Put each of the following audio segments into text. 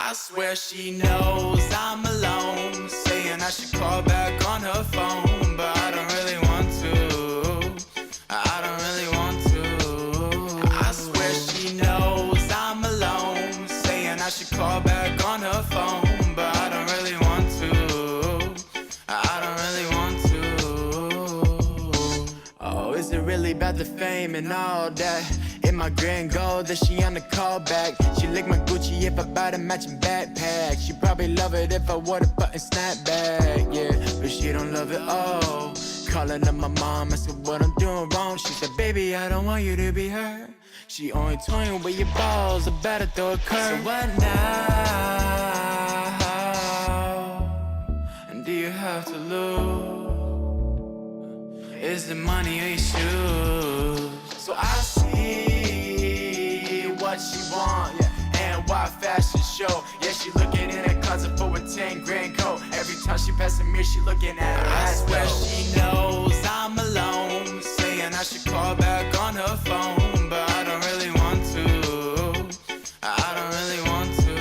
I swear she knows I'm alone, saying I should call back on her phone, but I don't really want to. I don't really want to. I swear she knows I'm alone, saying I should call back on her phone, but I don't really want to. I don't really want to. Oh, is it really about the fame and all that? In my grand goal that she on the callback. She lick my Gucci if I buy the matching backpack. She probably love it if I wore the button snapback, yeah, but she don't love it all. Calling up my mom, I said what I'm doing wrong. She said, baby, I don't want you to be hurt. She only toying with your balls, I better throw a curve. So what now? And do you have to lose? Is it money or your shoes? So I see what she want, yeah, and why fashion show. Yeah, she looking in her closet for a 10 grand coat. Every time she pass a mirror, she looking at her eyes. I swear she knows I'm alone, saying I should call back on her phone, but I don't really want to. I don't really want to.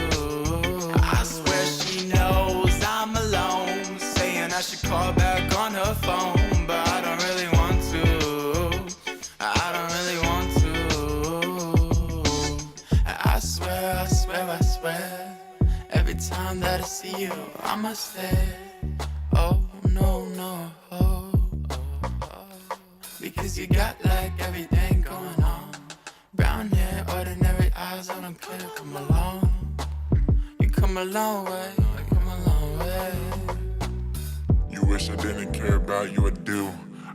I swear she knows I'm alone, saying I should call back on her phone, but I don't really want to. I don't really want to. I swear, every time that I see you, I must say, oh no, no, oh, because you got like everything going on. Brown hair, ordinary eyes, I don't care, come along. You come a long way, come a long way. You wish I didn't care about you, I do.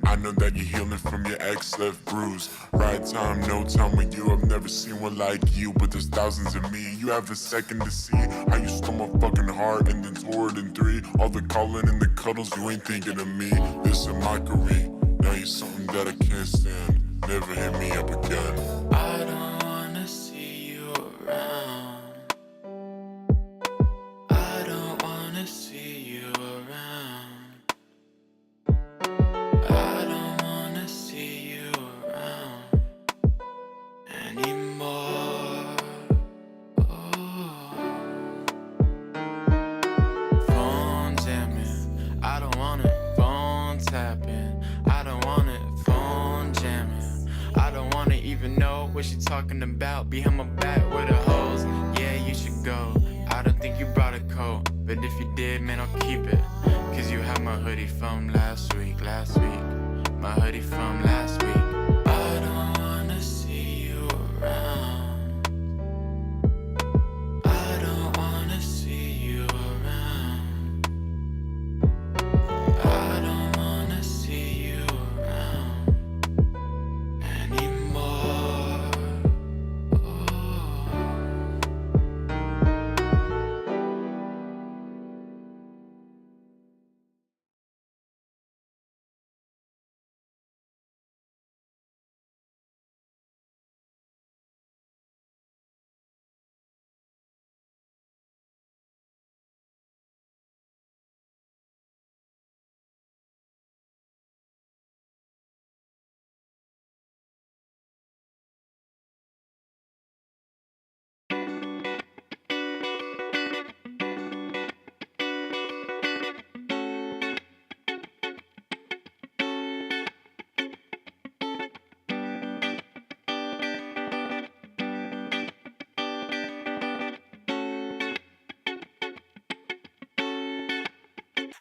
I know that you're healing from your ex left bruise. Right time, no time with you. I've never seen one like you, but there's thousands of me. You have a second to see how you stole my fucking heart and then tore it in three. All the calling and the cuddles, you ain't thinking of me. This a mockery. Now you're something that I can't stand. Never hit me up again. I don't wanna see you around. I don't wanna see you around. I don't wanna see you around anymore. Oh. Phone jamming, I don't want it. Phone tapping, I don't want it. Phone jamming, I don't wanna even know what she talking about. Behind my back with the hoes, yeah, you should go. I don't think you brought a coat, but if you did, man, I'll keep it. Cause you have my hoodie from last week. My hoodie from last week. I don't wanna see you around. I don't wanna see you around. I don't wanna see you around anymore. Oh.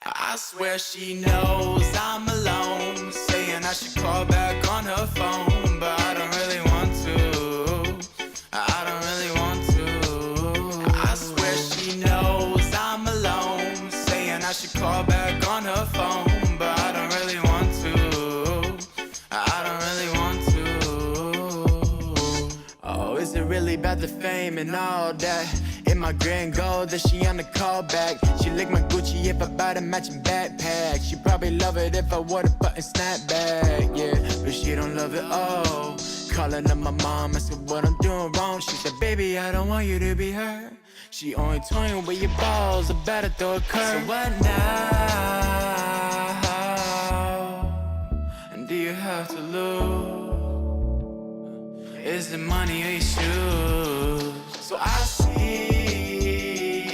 I swear she knows I'm alone, saying I should call back on her phone, but I don't really want to. I don't really want to. I swear she knows I'm alone, saying I should call back on her phone, but I don't really want to. I don't really want to. Oh, is it really about the fame and all that? In my grand goal that she on the callback. She lick my Gucci if I buy the matching backpack. She probably love it if I wore the button snapback, yeah, but she don't love it all. Calling up my mom, I said what I'm doing wrong. She said, baby, I don't want you to be hurt. She only toying with your balls, I better throw a curve. So what now? And do you have to lose? Is it money or your shoes? So I see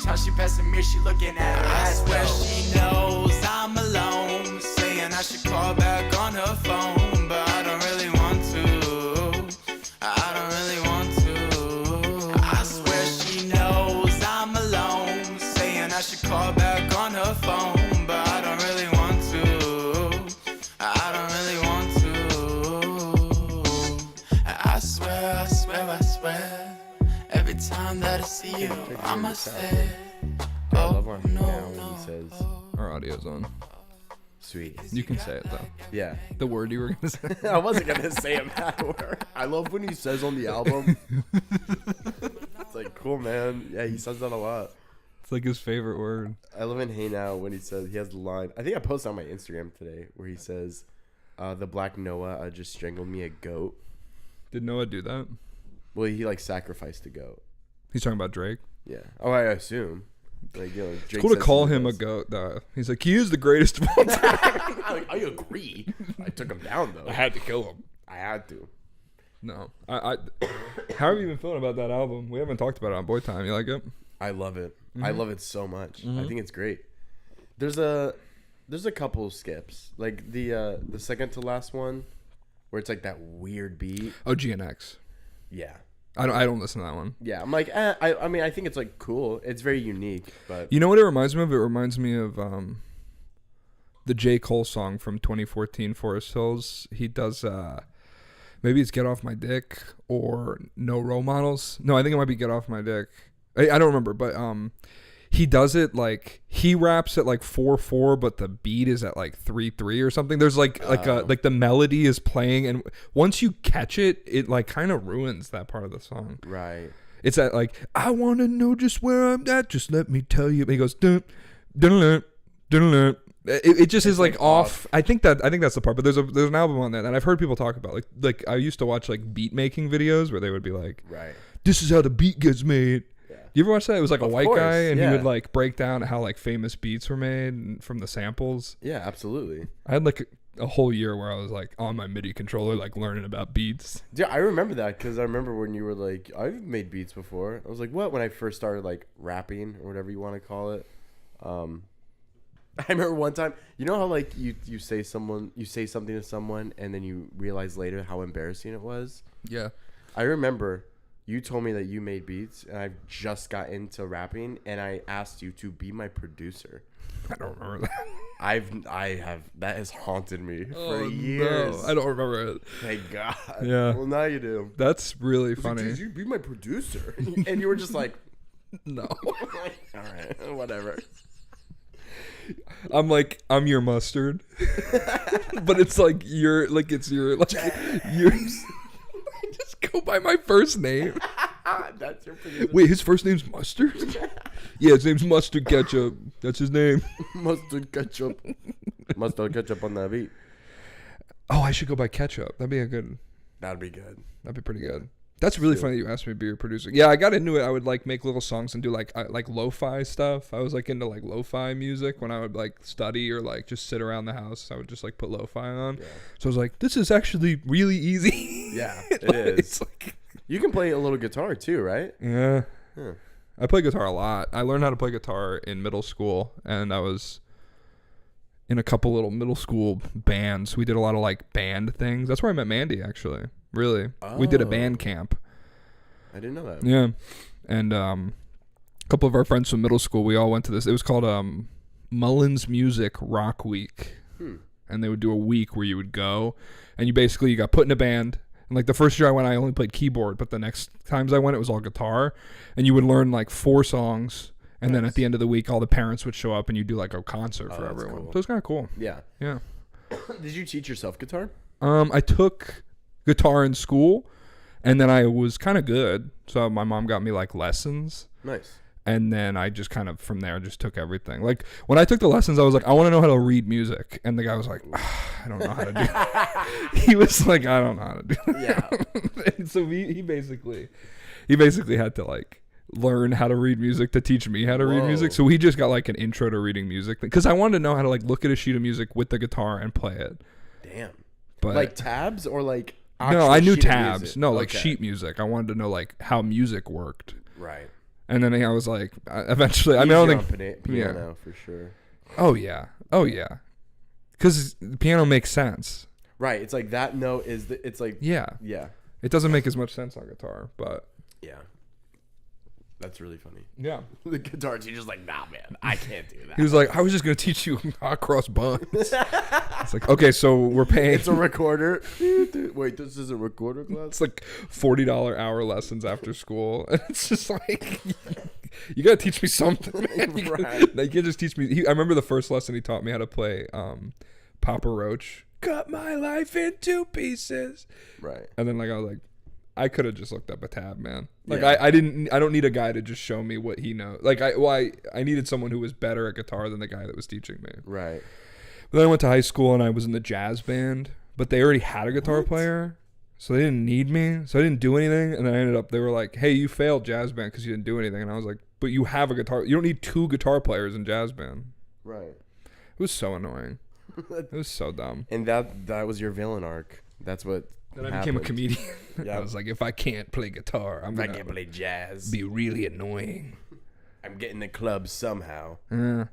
time she passing me, she looking at her. I swear she knows I'm alone, saying I should call back on her phone, but I don't really want to. I don't really want to. I swear she knows I'm alone, saying I should call back on her phone, but I don't really want to. I don't really want to. I swear, every time that I see you, I must say, I love on now when he says, Our audio's on. sweet. You can say it though. Yeah. The word you were gonna say. I wasn't going to say a bad word. I love when he says on the album. It's like, cool, man. Yeah, he says that a lot. It's like his favorite word. I love in Hey Now when he says, he has the line, I think I posted on my Instagram today, where he says, the Black Noah just strangled me a goat. Did Noah do that? Well, he like sacrificed a goat. He's talking about Drake. Yeah. Oh, I assume. Like, Drake It's cool to says call he him a does. goat though. He's like, he is the greatest of all time. I agree. I took him down though. I had to kill him. I had to. No. I how have you been feeling about that album? We haven't talked about it on BOYTime. You like it? I love it. I love it so much. I Mm-hmm. think it's great. There's a couple skips, like the second to last one, where it's like that weird beat. Oh, GNX. Yeah, I don't listen to that one. yeah. I'm like, I mean, I think it's like cool. It's very unique, but You know what it reminds me of? It reminds me of the J. Cole song from 2014, Forest Hills. He does maybe it's Get Off My Dick or No Role Models. No, I think it might be Get Off My Dick. I don't remember, but he does it like he raps at like 4/4, but the beat is at like 3/3 or something. There's like the melody is playing, and once you catch it, it like kind of ruins that part of the song. right. It's that like, I want to know just where I'm at. Just let me tell you. And he goes, dun, dun, dun, dun, dun. It just is like off. I think that's the part. But there's an album on that, and I've heard people talk about like I used to watch like beat making videos where they would be like, Right. this is how the beat gets made. Yeah. You ever watch that? It was like a Of white course, guy, and yeah. he would like break down how like famous beats were made and from the samples. Yeah, absolutely. I had like a whole year where I was like on my MIDI controller, like learning about beats. Yeah, I remember that because I remember when you were like, I've made beats before. I was like, what? When I first started like rapping or whatever you want to call it. I remember one time, you know how like you say something to someone and then you realize later how embarrassing it was. Yeah. I remember you told me that you made beats and I just got into rapping and I asked you to be my producer. I don't remember that. I have that has haunted me for Oh, years. no. I don't remember it. Thank God. Yeah. Well, now you do. That's really I was like, funny. "Dude, you be my producer, and you were just like, No. all right, whatever. I'm like, I'm your mustard. But it's like you're like it's your like you're I just go by my first name. That's your producer. Wait, his first name's Mustard? Yeah, his name's Mustard Ketchup. That's his name. Mustard ketchup. Mustard ketchup on that beat. Oh, I should go by Ketchup. That'd be That'd be good. pretty good. That's really funny that you asked me to be your producer. Yeah, I got into it. I would like make little songs and do like lo-fi stuff. I was like into like lo-fi music when I would like study or like just sit around the house. I would just like put lo-fi on. Yeah. So I was like, this is actually really easy. Yeah, it is. It's like, You can play a little guitar too, right? yeah. Huh. I play guitar a lot. I learned how to play guitar in middle school, and I was in a couple little middle school bands. We did a lot of like band things. That's where I met Mandy, actually. Really, we did a Oh. band camp. I didn't know that. Yeah, and a couple of our friends from middle school, we all went to this. It was called Mullins Music Rock Week, and they would do a week where you would go, and you got put in a band. And like the first year I went, I only played keyboard, but the next times I went, it was all guitar, and you would learn like 4 songs. And then at the end of the week, all the parents would show up and you do like a concert for that's everyone. cool. So it was kind of cool. Yeah. Yeah. Did you teach yourself guitar? I took guitar in school, and then I was kind of good. So my mom got me like lessons, Nice. and then I just kind of from there just took everything. Like when I took the lessons, I was like, I want to know how to read music, and the guy was like, I don't know how to do it. He was like, I don't know how to do it. Yeah. And so he basically had to like learn how to read music to teach me how to read Whoa. music. So he just got like an intro to reading music because I wanted to know how to like look at a sheet of music with the guitar and play it. Damn. But Like tabs or like no, actual I knew sheet of tabs. music? No, like Okay. sheet music. I wanted to know like how music worked. Right. And then I was like, eventually, I mean, I don't think piano for sure. Oh yeah, because the piano makes sense. Right, it's like that note is it's like yeah. It doesn't make as much sense on guitar, but yeah. That's really funny. Yeah. The guitar teacher's like, nah, man, I can't do that. He was like, I was just going to teach you hot cross buns. It's like, okay, so we're paying. It's a recorder. Wait, this is a recorder class? It's like $40 hour lessons after school. And it's just like, you got to teach me something, man. You can't just teach me. I remember the first lesson he taught me how to play Papa Roach. Cut my life in 2 pieces. Right. And then like I was like, I could have just looked up a tab, man. Like Yeah. I don't need a guy to just show me what he knows. Like I needed someone who was better at guitar than the guy that was teaching me. Right. But then I went to high school and I was in the jazz band, but they already had a guitar player, so they didn't need me. So I didn't do anything. And then I ended up, they were like, hey, you failed jazz band because you didn't do anything. And I was like, but you have a guitar. You don't need 2 guitar players in jazz band. Right. It was so annoying. It was so dumb. And that was your villain arc. That's what. Then I became a comedian. Yeah. I was like, if I can't play guitar, I can't play jazz. Be really annoying. I'm getting the club somehow. Yeah.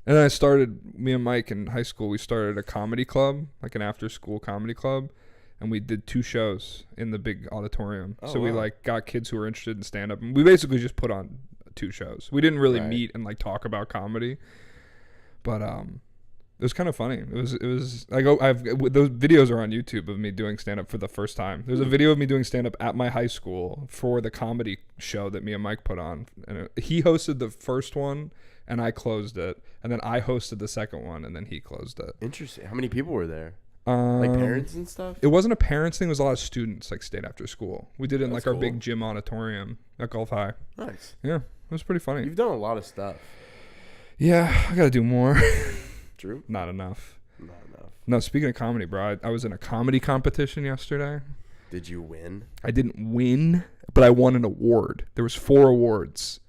And then me and Mike in high school, we started a comedy club, like an after school comedy club. And we did 2 shows in the big auditorium. Oh, so we wow. like got kids who were interested in stand up. And we basically just put on 2 shows. We didn't really meet and like talk about comedy. But it was kind of funny. It was like, those videos are on YouTube of me doing stand up for the first time. There's a video of me doing stand up at my high school for the comedy show that me and Mike put on. And he hosted the first one and I closed it. And then I hosted the second one and then he closed it. Interesting. How many people were there? Like parents and stuff? It wasn't a parents thing. It was a lot of students like stayed after school. We did it in That's like our cool. big gym auditorium at Gulf High. Nice. Yeah, it was pretty funny. You've done a lot of stuff. Yeah, I got to do more. True. Not enough. Not enough. No, speaking of comedy, bro, I was in a comedy competition yesterday. Did you win? I didn't win, but I won an award. There was 4 awards.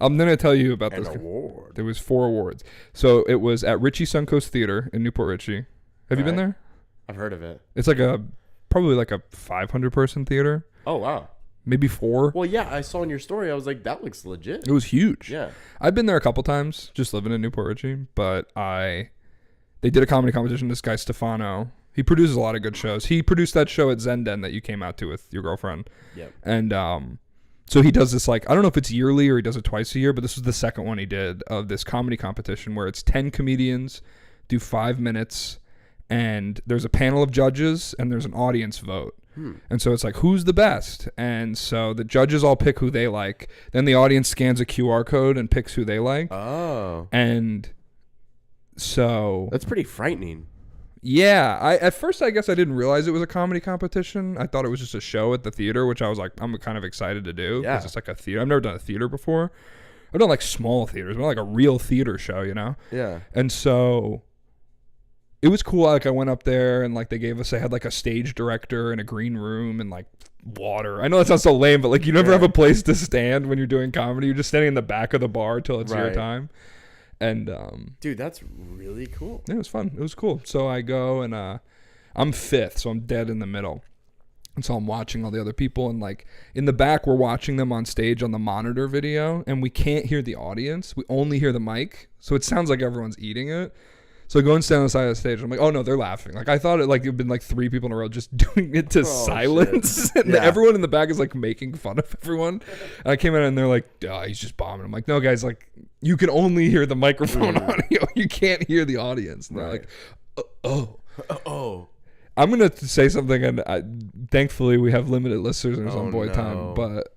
I'm going to tell you about An this. award. There was 4 awards. So it was at Ritchie Suncoast Theater in Newport Richie. Have you been there? I've heard of it. It's like probably like a 500 person theater. Oh, wow. Maybe 4. Well, yeah, I saw in your story. I was like, that looks legit. It was huge. Yeah. I've been there a couple times just living in Newport Richie, but they did a comedy competition. This guy, Stefano, he produces a lot of good shows. He produced that show at Zenden that you came out to with your girlfriend. Yep. And so he does this, like, I don't know if it's yearly or he does it twice a year, but this was the second one he did of this comedy competition where it's 10 comedians do 5 minutes and there's a panel of judges and there's an audience vote. And so it's like, who's the best? And so the judges all pick who they like. Then the audience scans a QR code and picks who they like. Oh. And so That's pretty frightening. yeah, at first I guess I didn't realize it was a comedy competition. I thought it was just a show at the theater, which I was like, I'm kind of excited to do. Yeah. Because it's like a theater. I've never done a theater before. I've done like small theaters, but not like a real theater show, you know? Yeah. And so it was cool. Like I went up there and like they had like a stage director and a green room and like water. I know that sounds so lame, but like you never have a place to stand when you're doing comedy. You're just standing in the back of the bar till it's your Right. time. And Dude, that's really cool. yeah, it was fun. It was cool. So I go and I'm 5th, so I'm dead in the middle. And so I'm watching all the other people and like in the back we're watching them on stage on the monitor video and we can't hear the audience. We only hear the mic. So it sounds like everyone's eating it. So I go and stand on the side of the stage. And I'm like, oh no, they're laughing. Like I thought it'd been like 3 people in a row just doing it to silence. And Yeah. everyone in the back is like making fun of everyone. And I came in and they're like, oh, he's just bombing. I'm like, no guys, like you can only hear the microphone audio. You can't hear the audience. And they're like, oh. Oh. I'm going to say something, and thankfully we have limited listeners on BOYTime, but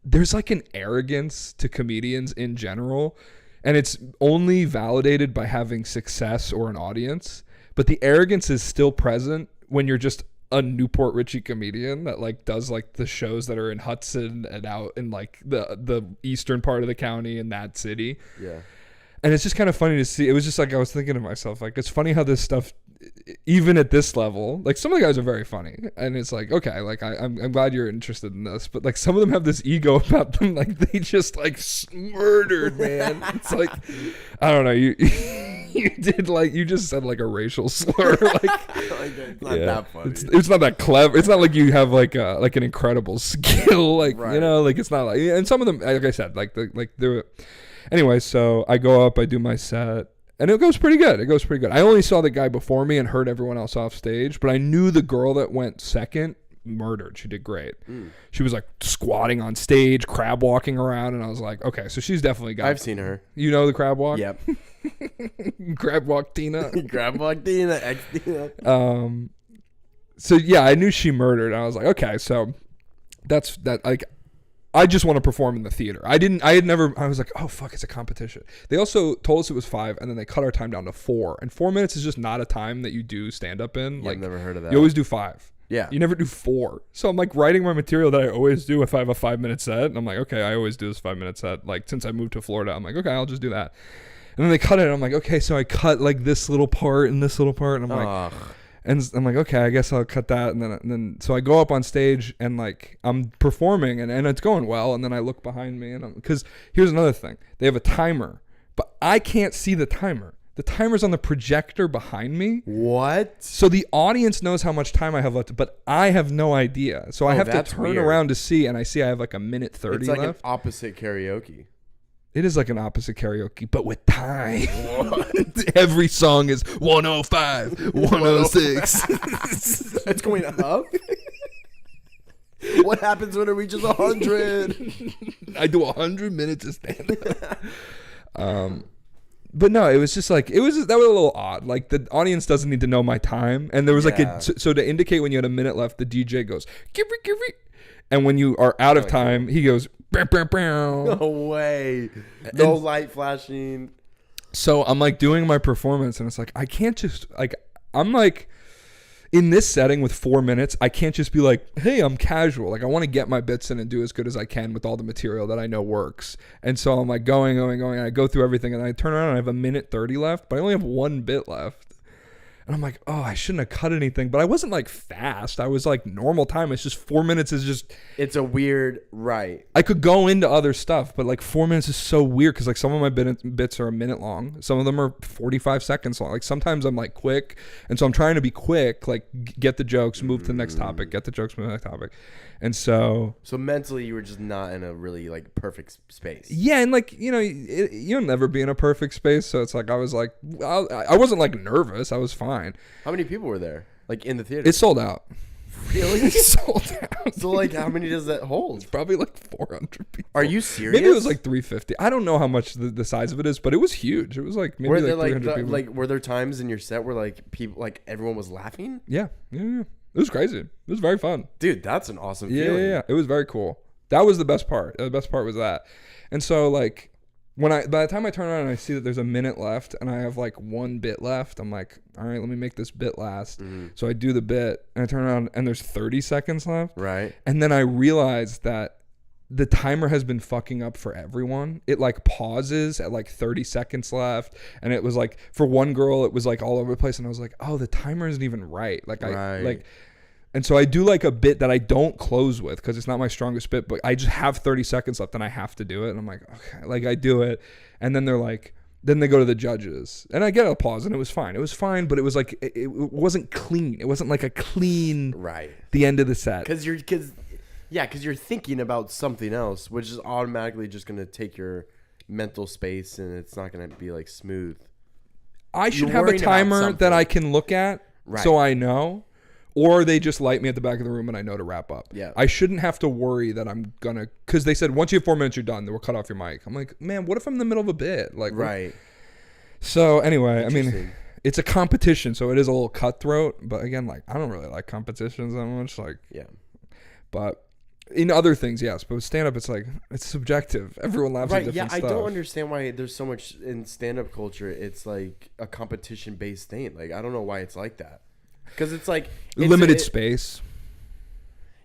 there's like an arrogance to comedians in general, and it's only validated by having success or an audience, but the arrogance is still present when you're just a Newport Richie comedian that like does like the shows that are in Hudson and out in like the eastern part of the county in that city. Yeah. And it's just kind of funny to see. It was just like I was thinking to myself, like, it's funny how this stuff, even at this level, like some of the guys are very funny. And it's like, okay, like I'm glad you're interested in this. But like some of them have this ego about them. Like they just like murdered, man. It's like, I don't know. You just said like a racial slur. Like, It's not that funny. It's not that clever. It's not like you have like an incredible skill. Like, Right. you know, like it's not like, and some of them, like I said, they're, anyway, so I go up, I do my set. And it goes pretty good. I only saw the guy before me and heard everyone else off stage, but I knew the girl that went second murdered. She did great. She was like squatting on stage, crab walking around, and I was like, okay, so she's definitely got. I've seen her. You know the crab walk? Yep. Crab walk Tina. Grab walk Dina, ex Dina. So yeah, I knew she murdered. I was like, okay, so that's that. Like, I just want to perform in the theater. I was like, oh fuck, it's a competition. They also told us it was 5, and then they cut our time down to 4. And 4 minutes is just not a time that you do stand up in. Yeah, like, I've never heard of that. You always do 5. Yeah. You never do 4. So I'm like writing my material that I always do if I have a 5-minute set. And I'm like, okay, I always do this 5-minute set. Like, since I moved to Florida, I'm like, okay, I'll just do that. And then they cut it. And I'm like, okay, so I cut like this little part and this little part. And I'm like, and I'm like, okay, I guess I'll cut that. And then so I go up on stage and like I'm performing and it's going well. And then I look behind me and because here's another thing. They have a timer, but I can't see the timer. The timer's on the projector behind me. What? So the audience knows how much time I have left, but I have no idea. So I have to turn weird. around to see, and I see I have like a minute 30 It's like left. an opposite karaoke. It is like an opposite karaoke, but with time. Every song is 105, 106. It's going up? What happens when it reaches 100? I do 100 minutes of stand up. But no, it was just like, that was a little odd. Like, the audience doesn't need to know my time. And there was so to indicate when you had a minute left, the DJ goes, give it. And when you are out of time, he goes, bow, bow, bow. No way. No light flashing. So I'm like doing my performance and it's like, I can't just like, I'm like in this setting with 4 minutes, I can't just be like, hey, I'm casual. Like, I want to get my bits in and do as good as I can with all the material that I know works. And so I'm like going. And I go through everything and I turn around and I have a minute 30 left, but I only have 1 bit left. And I'm like, oh, I shouldn't have cut anything. But I wasn't like fast. I was like normal time. It's just 4 minutes is just. It's a weird, right. I could go into other stuff, but like 4 minutes is so weird because like some of my bits are a minute long. Some of them are 45 seconds long. Like sometimes I'm like quick. And so I'm trying to be quick, like get the jokes, move to the next topic, get the jokes, move to the next topic. And so mentally you were just not in a really like perfect space. Yeah, and like, you know, you'll never be in a perfect space. So it's like I was like, I wasn't like nervous. I was fine. How many people were there? Like in the theater? It sold out. Really? It sold out. So like how many does that hold? It's probably like 400 people. Are you serious? Maybe it was like 350. I don't know how much the size of it is, but it was huge. It was like maybe were there like 300 people. like were there times in your set where like people like everyone was laughing? Yeah. It was crazy. It was very fun. Dude, that's an awesome Yeah, feeling. yeah. It was very cool. That was the best part. The best part was that. And so like by the time I turn around and I see that there's a minute left and I have like 1 bit left, I'm like, all right, let me make this bit last. So I do the bit and I turn around and there's 30 seconds left. Right. And then I realized that the timer has been fucking up for everyone. It like pauses at like 30 seconds left. And it was like, for one girl, it was like all over the place. And I was like, oh, the timer isn't even right. Like and so I do like a bit that I don't close with because it's not my strongest bit, but I just have 30 seconds left and I have to do it. And I'm like, okay, like I do it. And then they're like, then they go to the judges and I get a pause and it was fine. It was fine, but it was like, it wasn't clean. It wasn't like a clean, right, the end of the set. Because you're thinking about something else, which is automatically just going to take your mental space and it's not going to be like smooth. I should have a timer that I can look at so I know, or they just light me at the back of the room and I know to wrap up. Yeah. I shouldn't have to worry that I'm going to, because they said once you have 4 minutes, you're done. They will cut off your mic. I'm like, man, what if I'm in the middle of a bit? Like, right. So anyway, I mean, it's a competition, so it is a little cutthroat. But again, like, I don't really like competitions that much. Like, yeah. But in other things, yes. But with stand-up, it's like, it's subjective. Everyone laughs at different stuff. I don't understand why there's so much in stand-up culture. It's like a competition-based thing. Like, I don't know why it's like that. Because it's like... limited space.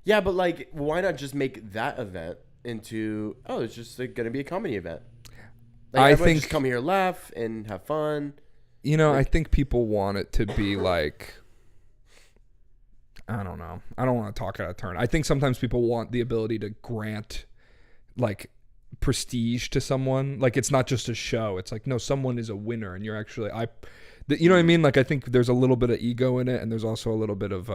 Yeah, but like, why not just make that event into... Oh, it's just like, going to be a comedy event. Like, I think... just come here, laugh, and have fun. You know, I think people want it to be like... I don't know. I don't want to talk out of turn. I think sometimes people want the ability to grant like prestige to someone. Like, it's not just a show. It's like, no, someone is a winner, and you're actually you know what I mean? Like, I think there's a little bit of ego in it, and there's also a little bit of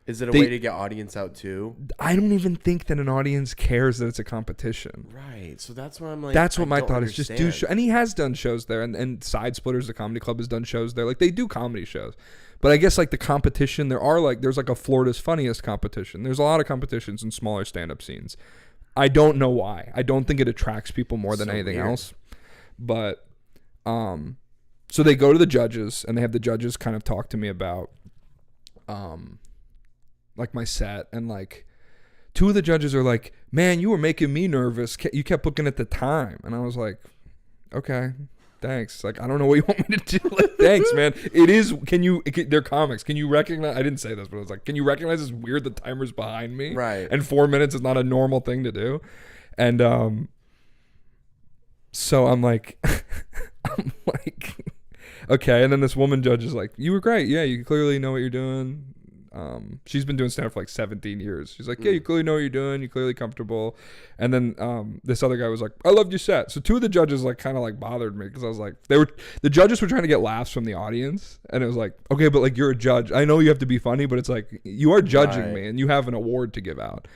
Is it a way to get audience out too? I don't even think that an audience cares that it's a competition. Right. So that's where I'm like, that's what I my don't thought is. Just do understand. and he has done shows there, and Side Splitters, the comedy club, has done shows there. Like, they do comedy shows. But I guess like the competition, there's like a Florida's Funniest competition. There's a lot of competitions in smaller stand-up scenes. I don't know why. I don't think it attracts people more than anything else. But so they go to the judges, and they have the judges kind of talk to me about like my set, and like two of the judges are like, "Man, you were making me nervous. You kept looking at the time." And I was like, "Okay, thanks. Like, I don't know what you want me to do." Like, thanks, man. It is. They're comics. Can you recognize? I didn't say this, but I was like, can you recognize it's weird the timer's behind me? Right. And 4 minutes is not a normal thing to do. And so I'm like, okay. And then this woman judge is like, "You were great. Yeah, you clearly know what you're doing." She's been doing stand-up for like 17 years. She's like, "Yeah, you clearly know what you're doing. You're clearly comfortable." And then this other guy was like, "I loved your set." So two of the judges like kind of like bothered me, because I was like, the judges were trying to get laughs from the audience, and it was like, okay, but like, you're a judge. I know you have to be funny, but it's like, you are judging me, and you have an award to give out.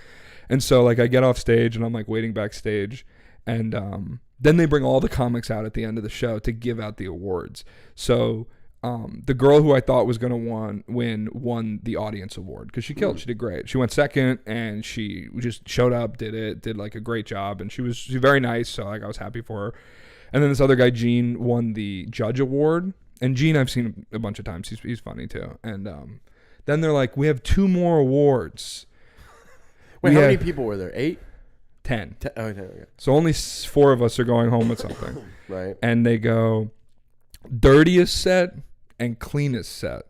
And so like I get off stage, and I'm like waiting backstage, and then they bring all the comics out at the end of the show to give out the awards. So the girl who I thought was going to won the audience award, because she killed. She did great. She went second, and she just showed up, did like a great job, and she's very nice. So like I was happy for her. And then this other guy, Gene, won the judge award. And Gene, I've seen a bunch of times. He's funny too. And then they're like, "We have 2 more awards." Wait, how many people were there? 8? 10. Okay. So only 4 of us are going home with something. Right. And they go, dirtiest set and cleanest set.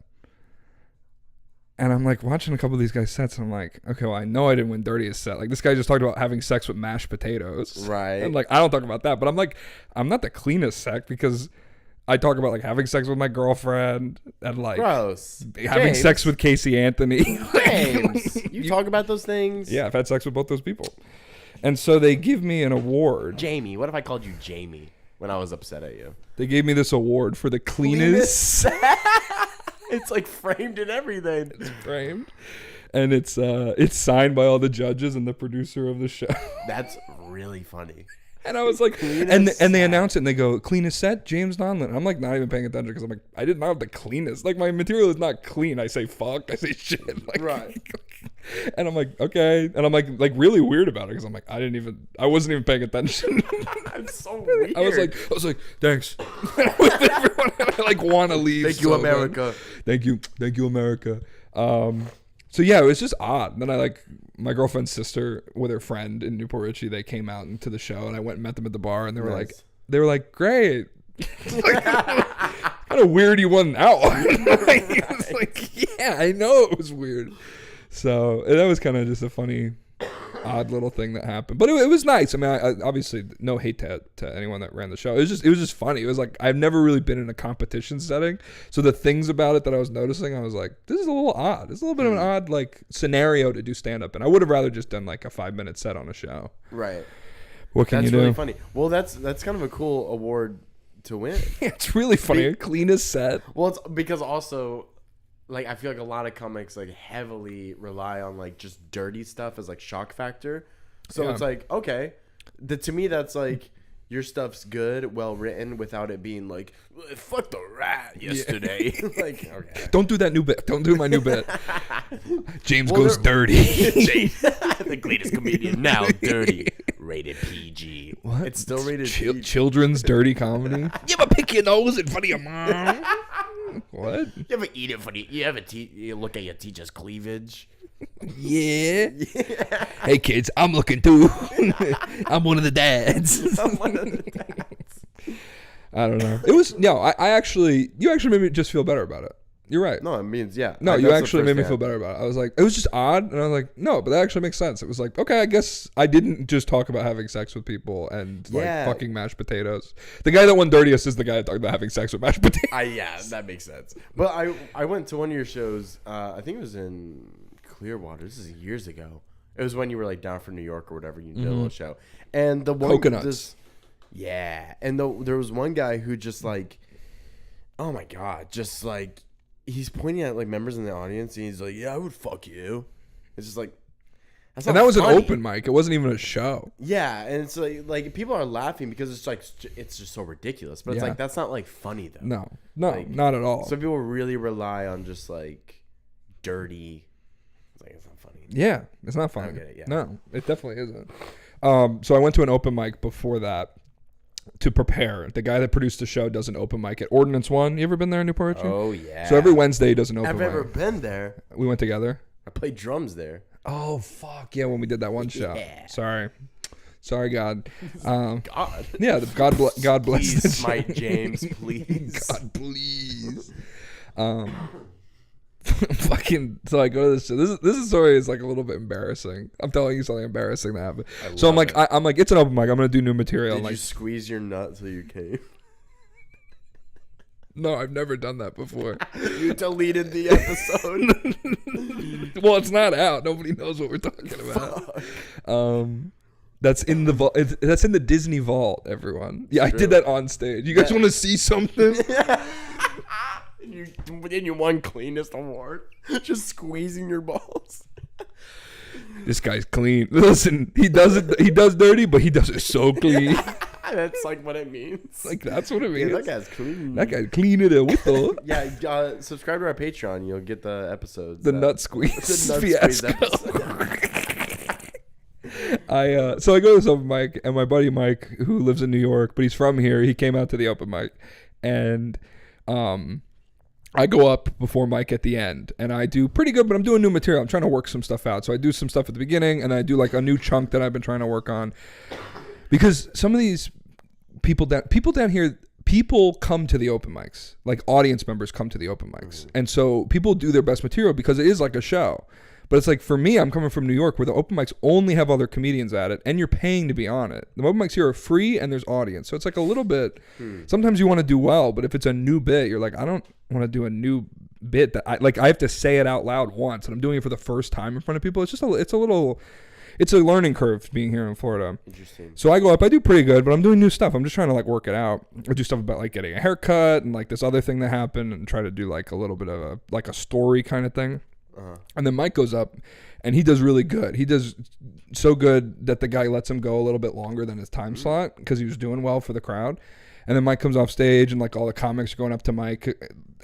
And I'm like watching a couple of these guys' sets, and I'm like, okay, well, I know I didn't win dirtiest set. Like, this guy just talked about having sex with mashed potatoes. Right. And like, I don't talk about that, but I'm like, I'm not the cleanest set, because I talk about like having sex with my girlfriend, and like Gross. having James. sex with Casey Anthony. James, you talk about those things? Yeah, I've had sex with both those people. And so they give me an award. Jamie. What if I called you Jamie when I was upset at you? They gave me this award for the cleanest. It's like framed and everything. It's framed, and it's signed by all the judges and the producer of the show. That's really funny. And I was like, and they announce it, and they go, "Cleanest set, James Donlin." And I'm like, not even paying attention, because I'm like, I did not have the cleanest. Like, my material is not clean. I say fuck, I say shit. Like, Right. And I'm like, okay. And I'm like really weird about it, because I'm like, I wasn't even paying attention. I'm so weird. I was like, thanks. With everyone, I like want to leave. Thank you, so America. bad. Thank you, America. So yeah, it was just odd. Then I like my girlfriend's sister with her friend in Newport Richie. They came out into the show, and I went and met them at the bar, and they were like, great. Kind of weird you won that one. It's like, yeah, I know it was weird. So that was kind of just a funny, odd little thing that happened. But it was nice. I mean, I obviously no hate to anyone that ran the show. It was just funny. It was like, I've never really been in a competition setting. So the things about it that I was noticing, I was like, this is a little odd. It's a little bit of an odd like scenario to do stand up. And I would have rather just done like a 5-minute set on a show. Right. What can That's you do? really funny. Well, that's kind of a cool award to win. It's really funny. Cleanest set. Well, it's because also, like, I feel like a lot of comics like heavily rely on like just dirty stuff as like shock factor. So it's like, okay, to me that's like, your stuff's good, well written, without it being like, fuck the rat yesterday. Like, okay, Don't do that new bit. Don't do my new bit. James goes dirty. the greatest comedian now, dirty, rated PG. What? It's still rated PG. Children's dirty comedy. You ever pick your nose in front of your mom? What? You ever eat it funny? You ever you look at your teacher's cleavage? Yeah. Hey kids, I'm looking too. I'm one of the dads. I don't know. It was I actually made me just feel better about it. You're right. No, it means you actually made me feel better about it. I was like, it was just odd, and I was like, no, but that actually makes sense. It was like, okay, I guess I didn't just talk about having sex with people and like fucking mashed potatoes. The guy that won dirtiest is the guy that talked about having sex with mashed potatoes. Yeah, that makes sense. But I went to one of your shows. I think it was in Clearwater. This is years ago, It was when you were like down for New York or whatever. You did a little show, and the one Coconuts. and there was one guy who just like, oh my god, just like he's pointing at like members in the audience, and he's like, "Yeah, I would fuck you." It's just like, that's And not that was funny. an open mic. It wasn't even a show. Yeah, and it's like people are laughing because it's like it's just so ridiculous. But it's Yeah. like that's not like funny though. No, Like, not at all. Some people really rely on just like dirty. It's like it's not funny. Yeah, it's not funny. I don't get it, yeah. No, it definitely isn't. So I went to an open mic before that to prepare. The guy that produced the show does an open mic at Ordnance One. You ever been there in Newport Richie? Oh yeah. So every Wednesday he does an open I've mic. never been there. We went together. I played drums there. Oh fuck yeah! When we did that one show. Yeah. Sorry, God. God. Yeah, God bless the Please, show. Mike James, please. God, please. Fucking. So I go to this show. This story is like a little bit embarrassing. I'm telling you something embarrassing that happened. So I'm love like, I'm like, it's an open mic. I'm gonna do new material. Did I'm like, you squeeze your nut till you came? no, I've never done that before. You deleted the episode. Well, it's not out. Nobody knows what we're talking about. That's in the vault. That's in the Disney vault. Everyone. Yeah, I did that on stage. You guys want to see something? And you won cleanest award. Just squeezing your balls. This guy's clean. Listen, he does it. He does dirty, but he does it so clean. That's like what it means. Like that's what it Yeah, means. that guy's clean. That guy clean it a whistle. Yeah, subscribe to our Patreon. You'll get the episodes. The nut squeeze The nut fiasco. squeeze episode. So I go to this open mic, and my buddy Mike, who lives in New York, but he's from here, he came out to the open mic, and I go up before Mike at the end, and I do pretty good, but I'm doing new material. I'm trying to work some stuff out. So I do some stuff at the beginning, and I do like a new chunk that I've been trying to work on, because some of these people down here, people come to the open mics, like audience members come to the open mics, and so people do their best material because it is like a show. But it's like, for me, I'm coming from New York where the open mics only have other comedians at it, and you're paying to be on it. The open mics here are free, and there's audience. So it's like a little bit, sometimes you want to do well, but if it's a new bit, you're like, I don't want to do a new bit that I have to say it out loud once, and I'm doing it for the first time in front of people. It's just it's a learning curve being here in Florida. Interesting. So I go up, I do pretty good, but I'm doing new stuff. I'm just trying to like work it out. I do stuff about like getting a haircut and like this other thing that happened, and try to do like a little bit of a story kind of thing. And then Mike goes up, and he does really good. He does so good that the guy lets him go a little bit longer than his time slot because he was doing well for the crowd. And then Mike comes off stage, and like all the comics are going up to Mike,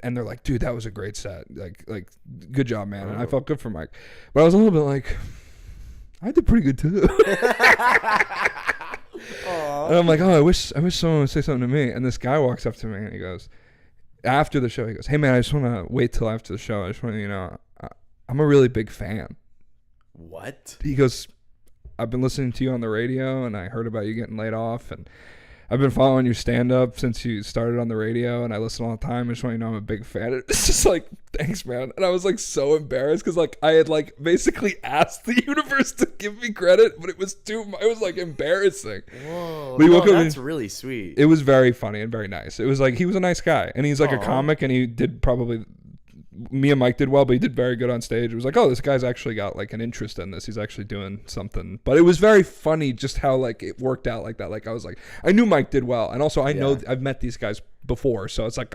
and they're like, "Dude, that was a great set. Like, good job, man." And I felt good for Mike, but I was a little bit like, I did pretty good too. And I'm like, oh, I wish someone would say something to me. And this guy walks up to me, and he goes, after the show, he goes, "Hey man, I just want to wait till after the show. I just want to, I'm a really big fan." What? He goes, "I've been listening to you on the radio, and I heard about you getting laid off, and I've been following your stand-up since you started on the radio, and I listen all the time. I just want you to know I'm a big fan." It's just like, thanks, man. And I was like so embarrassed because like I had like basically asked the universe to give me credit, but it was like embarrassing. Whoa. We woke up that's and- really sweet. It was very funny and very nice. It was like, he was a nice guy, and he's like a comic, and he did probably, me and Mike did well, but he did very good on stage. It was like, oh, this guy's actually got like an interest in this. He's actually doing something. But it was very funny just how like it worked out like that. Like I was like, I knew Mike did well, and also I know I've met these guys before, so it's like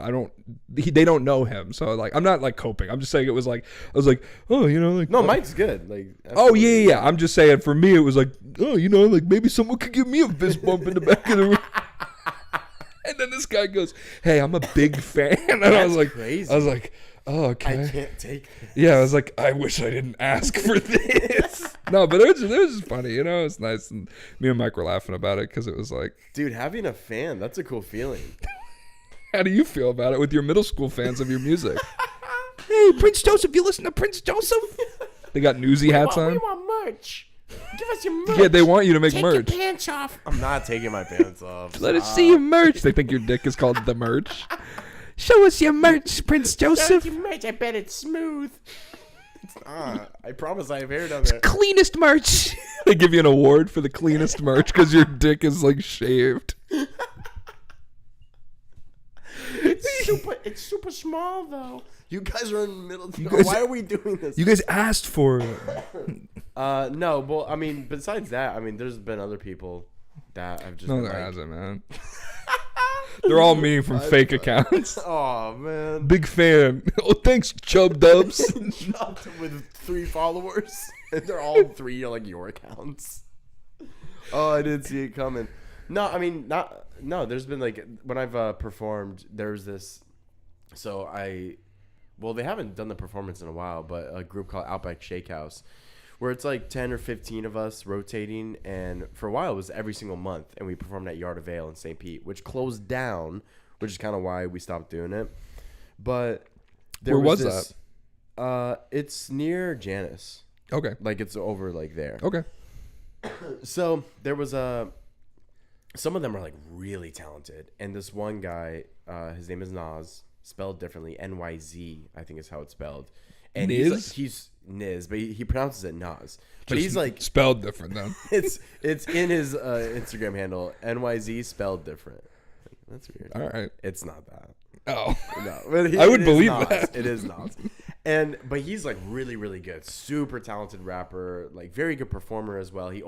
they don't know him, so like I'm not like coping. I'm just saying it was like, I was like, oh, like, No, Mike's good. Like, oh yeah. I'm just saying, for me it was like, oh, like maybe someone could give me a fist bump in the back of the room. And then this guy goes, "Hey, I'm a big fan." And I was like, crazy. I was like, oh, okay. I can't take this. Yeah, I was like, I wish I didn't ask for this. No, but it was just funny, It was nice, and me and Mike were laughing about it because it was like, Dude, having a fan, that's a cool feeling. how do you feel about it with your middle school fans of your music? Hey, Prince Joseph, you listen to Prince Joseph? They got newsy hats on. We want merch. Give us your merch. Yeah, they want you to make merch. Pants off. I'm not taking my pants off. Let us see your merch. They think your dick is called the merch. Show us your merch, Prince Joseph. Your merch. I bet it's smooth. It's not. I promise I have hair down there. Cleanest merch. They give you an award for the cleanest merch because your dick is like shaved. It's super small though. You guys are in the middle. guys- Why are we doing this? You guys asked for it. No, well, I mean, besides that, I mean, there's been other people that I've just No, been there like, hasn't, man. They're all me from fake accounts. oh man, Big fan. Oh, thanks, Chub Dubs. Chopped with 3 followers, and they're all 3 are like your accounts. Oh, I didn't see it coming. No, I mean, no. There's been like when I've performed, there's this. So they haven't done the performance in a while, but a group called Outback Shakehouse, where it's like 10 or 15 of us rotating, and for a while it was every single month, and we performed at Yard of Ale in St. Pete, which closed down, which is kind of why we stopped doing it. But Where was that? It's near Janice. Okay. Like it's over like there. Okay. So there was some of them are like really talented, and this one guy, his name is Nas, spelled differently, Nyz, I think is how it's spelled. And he's Niz, but he pronounces it Nas. But he's like spelled different then. it's in his Instagram handle, NYZ spelled different. That's weird. All right. It's not that. Oh. No, but I would believe Nas. that. It is Nas. But he's like really, really good. Super talented rapper, like very good performer as well. He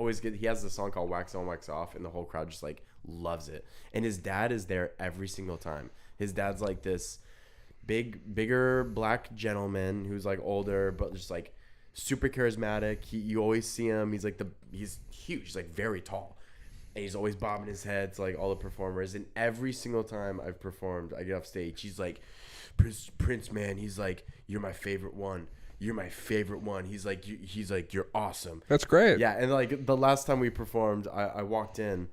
has this song called Wax On, Wax Off, and the whole crowd just like loves it. And his dad is there every single time. His dad's like this bigger black gentleman who's like older, but just like super charismatic. You always see him. He's huge. He's like very tall. And he's always bobbing his head to like all the performers. And every single time I've performed, I get off stage, he's like, Prince, man. He's like, you're my favorite one. You're my favorite one. He's like, you're awesome. That's great. Yeah. And like the last time we performed, I walked in,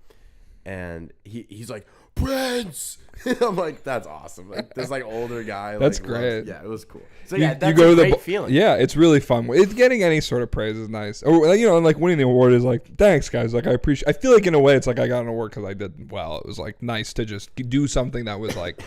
and he's like, Prince. I'm like, that's awesome. Like this like older guy. That's like, great. Yeah, it was cool. So yeah, that's you go a to great feeling. Yeah, it's really fun. It's getting any sort of praise is nice. Or and like winning the award is like, thanks guys. Like I feel like in a way it's like I got an award because I did well. It was like nice to just do something that was like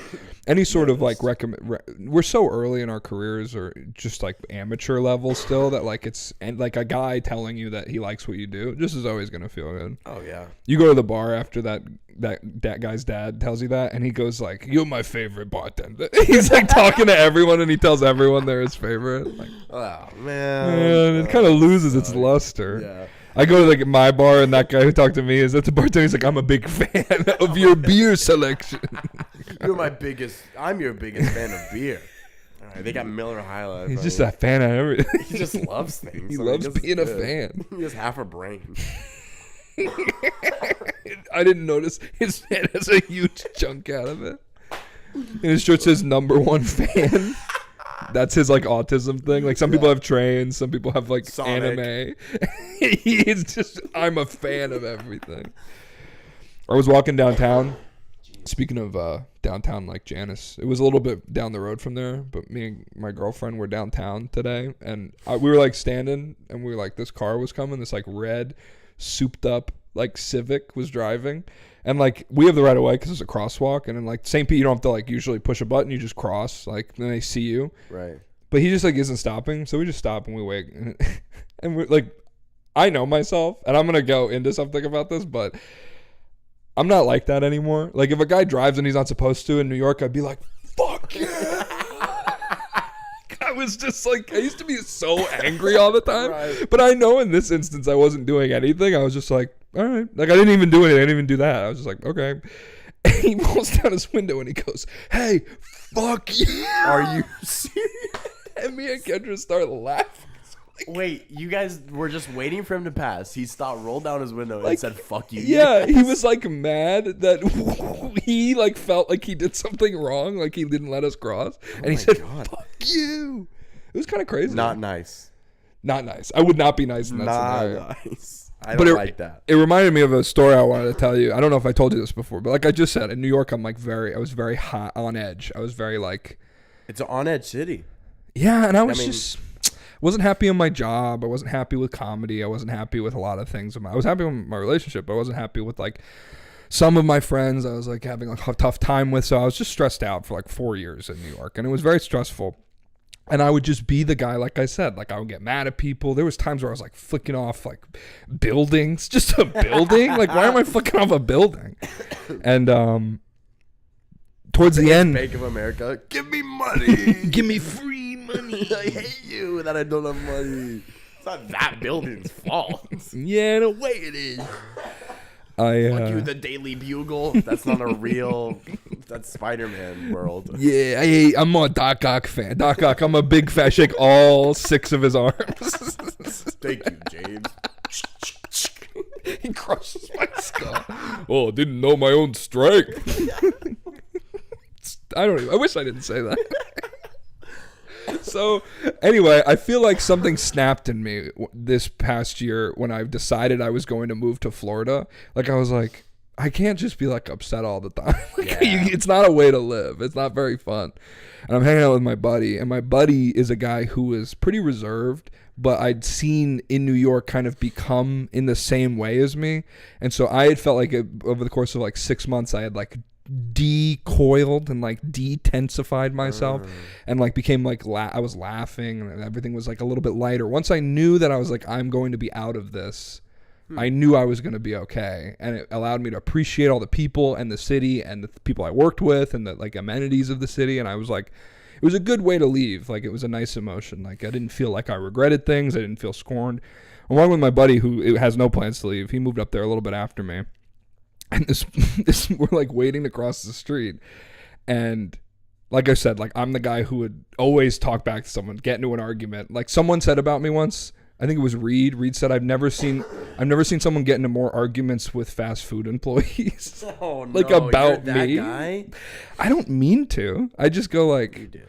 any sort of like we're so early in our careers or just like amateur level still that like it's and like a guy telling you that he likes what you do just is always gonna feel good. Oh yeah. You go to the bar after that guy's dad tells you that, and he goes like, "You're my favorite bartender." He's like talking to everyone, and he tells everyone they're his favorite. Like, oh man, it kind of loses its luster. Yeah. I go to like my bar, and that guy who talked to me is at the bartender. He's like, "I'm a big fan of your beer selection." I'm your biggest fan of beer. All right, they got Miller High Life. He's just a fan of everything. He just loves things. He loves being a fan. He has half a brain. I didn't notice his head has a huge chunk out of it. And his shirt says "#1 fan." That's his like autism thing. Like some people have trains, some people have like Sonic. anime. He's just, I'm a fan of everything. I was walking downtown. Speaking of downtown, like Janice, it was a little bit down the road from there, but me and my girlfriend were downtown today, and we were like standing, and we were like, this car was coming, this like red, souped up like Civic was driving, and like we have the right of way because it's a crosswalk, and in like St. Pete you don't have to like usually push a button, you just cross, like then they see you, Right. but he just like isn't stopping, so we just stop and we wait, and we're like, I know myself, and I'm gonna go into something about this, but I'm not like that anymore. Like if a guy drives and he's not supposed to in New York, I'd be like, fuck yeah. I was just like, I used to be so angry all the time. Right. But I know in this instance I wasn't doing anything. I was just like, all right. Like I didn't even do anything. I didn't even do that. I was just like, okay. And he rolls down his window and he goes, hey, fuck yeah. Are you serious? And me and Kendra start laughing. Wait, you guys were just waiting for him to pass. He stopped, rolled down his window, and said, fuck you. Yeah, he was like mad that he like felt like he did something wrong, like he didn't let us cross. And he said, fuck you. It was kind of crazy. Not nice. Not nice. I would not be nice in that Not scenario. nice. I don't like that. It reminded me of a story I wanted to tell you. I don't know if I told you this before, but like I just said, in New York, I was very hot, on edge. I was very like... It's an on-edge city. Yeah, and I wasn't happy in my job. I wasn't happy with comedy. I wasn't happy with a lot of things. I was happy with my relationship, but I wasn't happy with like some of my friends I was like having like a tough time with. So I was just stressed out for like 4 years in New York, and it was very stressful. And I would just be the guy, like I said, like I would get mad at people. There was times where I was like flicking off like buildings, just a building. Like why am I flicking off a building? And towards the end, Bank of America, give me money. give me free money. I hate you that I don't have money. not that building's fault. Yeah, in a way it is. Fuck you, the Daily Bugle. That's not a real. That's Spider-Man world. Yeah, I'm a Doc Ock fan. Doc Ock, I'm a big fat shake all 6 of his arms. Thank you, James. He crushes my skull. Oh, didn't know my own strength. I wish I didn't say that. So, anyway, I feel like something snapped in me this past year when I decided I was going to move to Florida. Like, I was like, I can't just be like upset all the time. Like, it's not a way to live. It's not very fun. And I'm hanging out with my buddy, and my buddy is a guy who is pretty reserved, but I'd seen in New York kind of become in the same way as me. And so I had felt like over the course of like 6 months, I had like decoiled and like detensified myself and like became like I was laughing and everything was like a little bit lighter. Once I knew that I was like, I'm going to be out of this, I knew I was going to be okay. And it allowed me to appreciate all the people and the city and the people I worked with and the like amenities of the city. And I was like, it was a good way to leave. Like, it was a nice emotion. Like, I didn't feel like I regretted things. I didn't feel scorned. Along with my buddy who has no plans to leave. He moved up there a little bit after me. And this we're like waiting to cross the street. And like I said, like, I'm the guy who would always talk back to someone, get into an argument. Like, someone said about me once, I think it was Reed. Reed said, I've never seen someone get into more arguments with fast food employees. Oh, no, like, about you're that me. Guy? I don't mean to. I just go like, You do.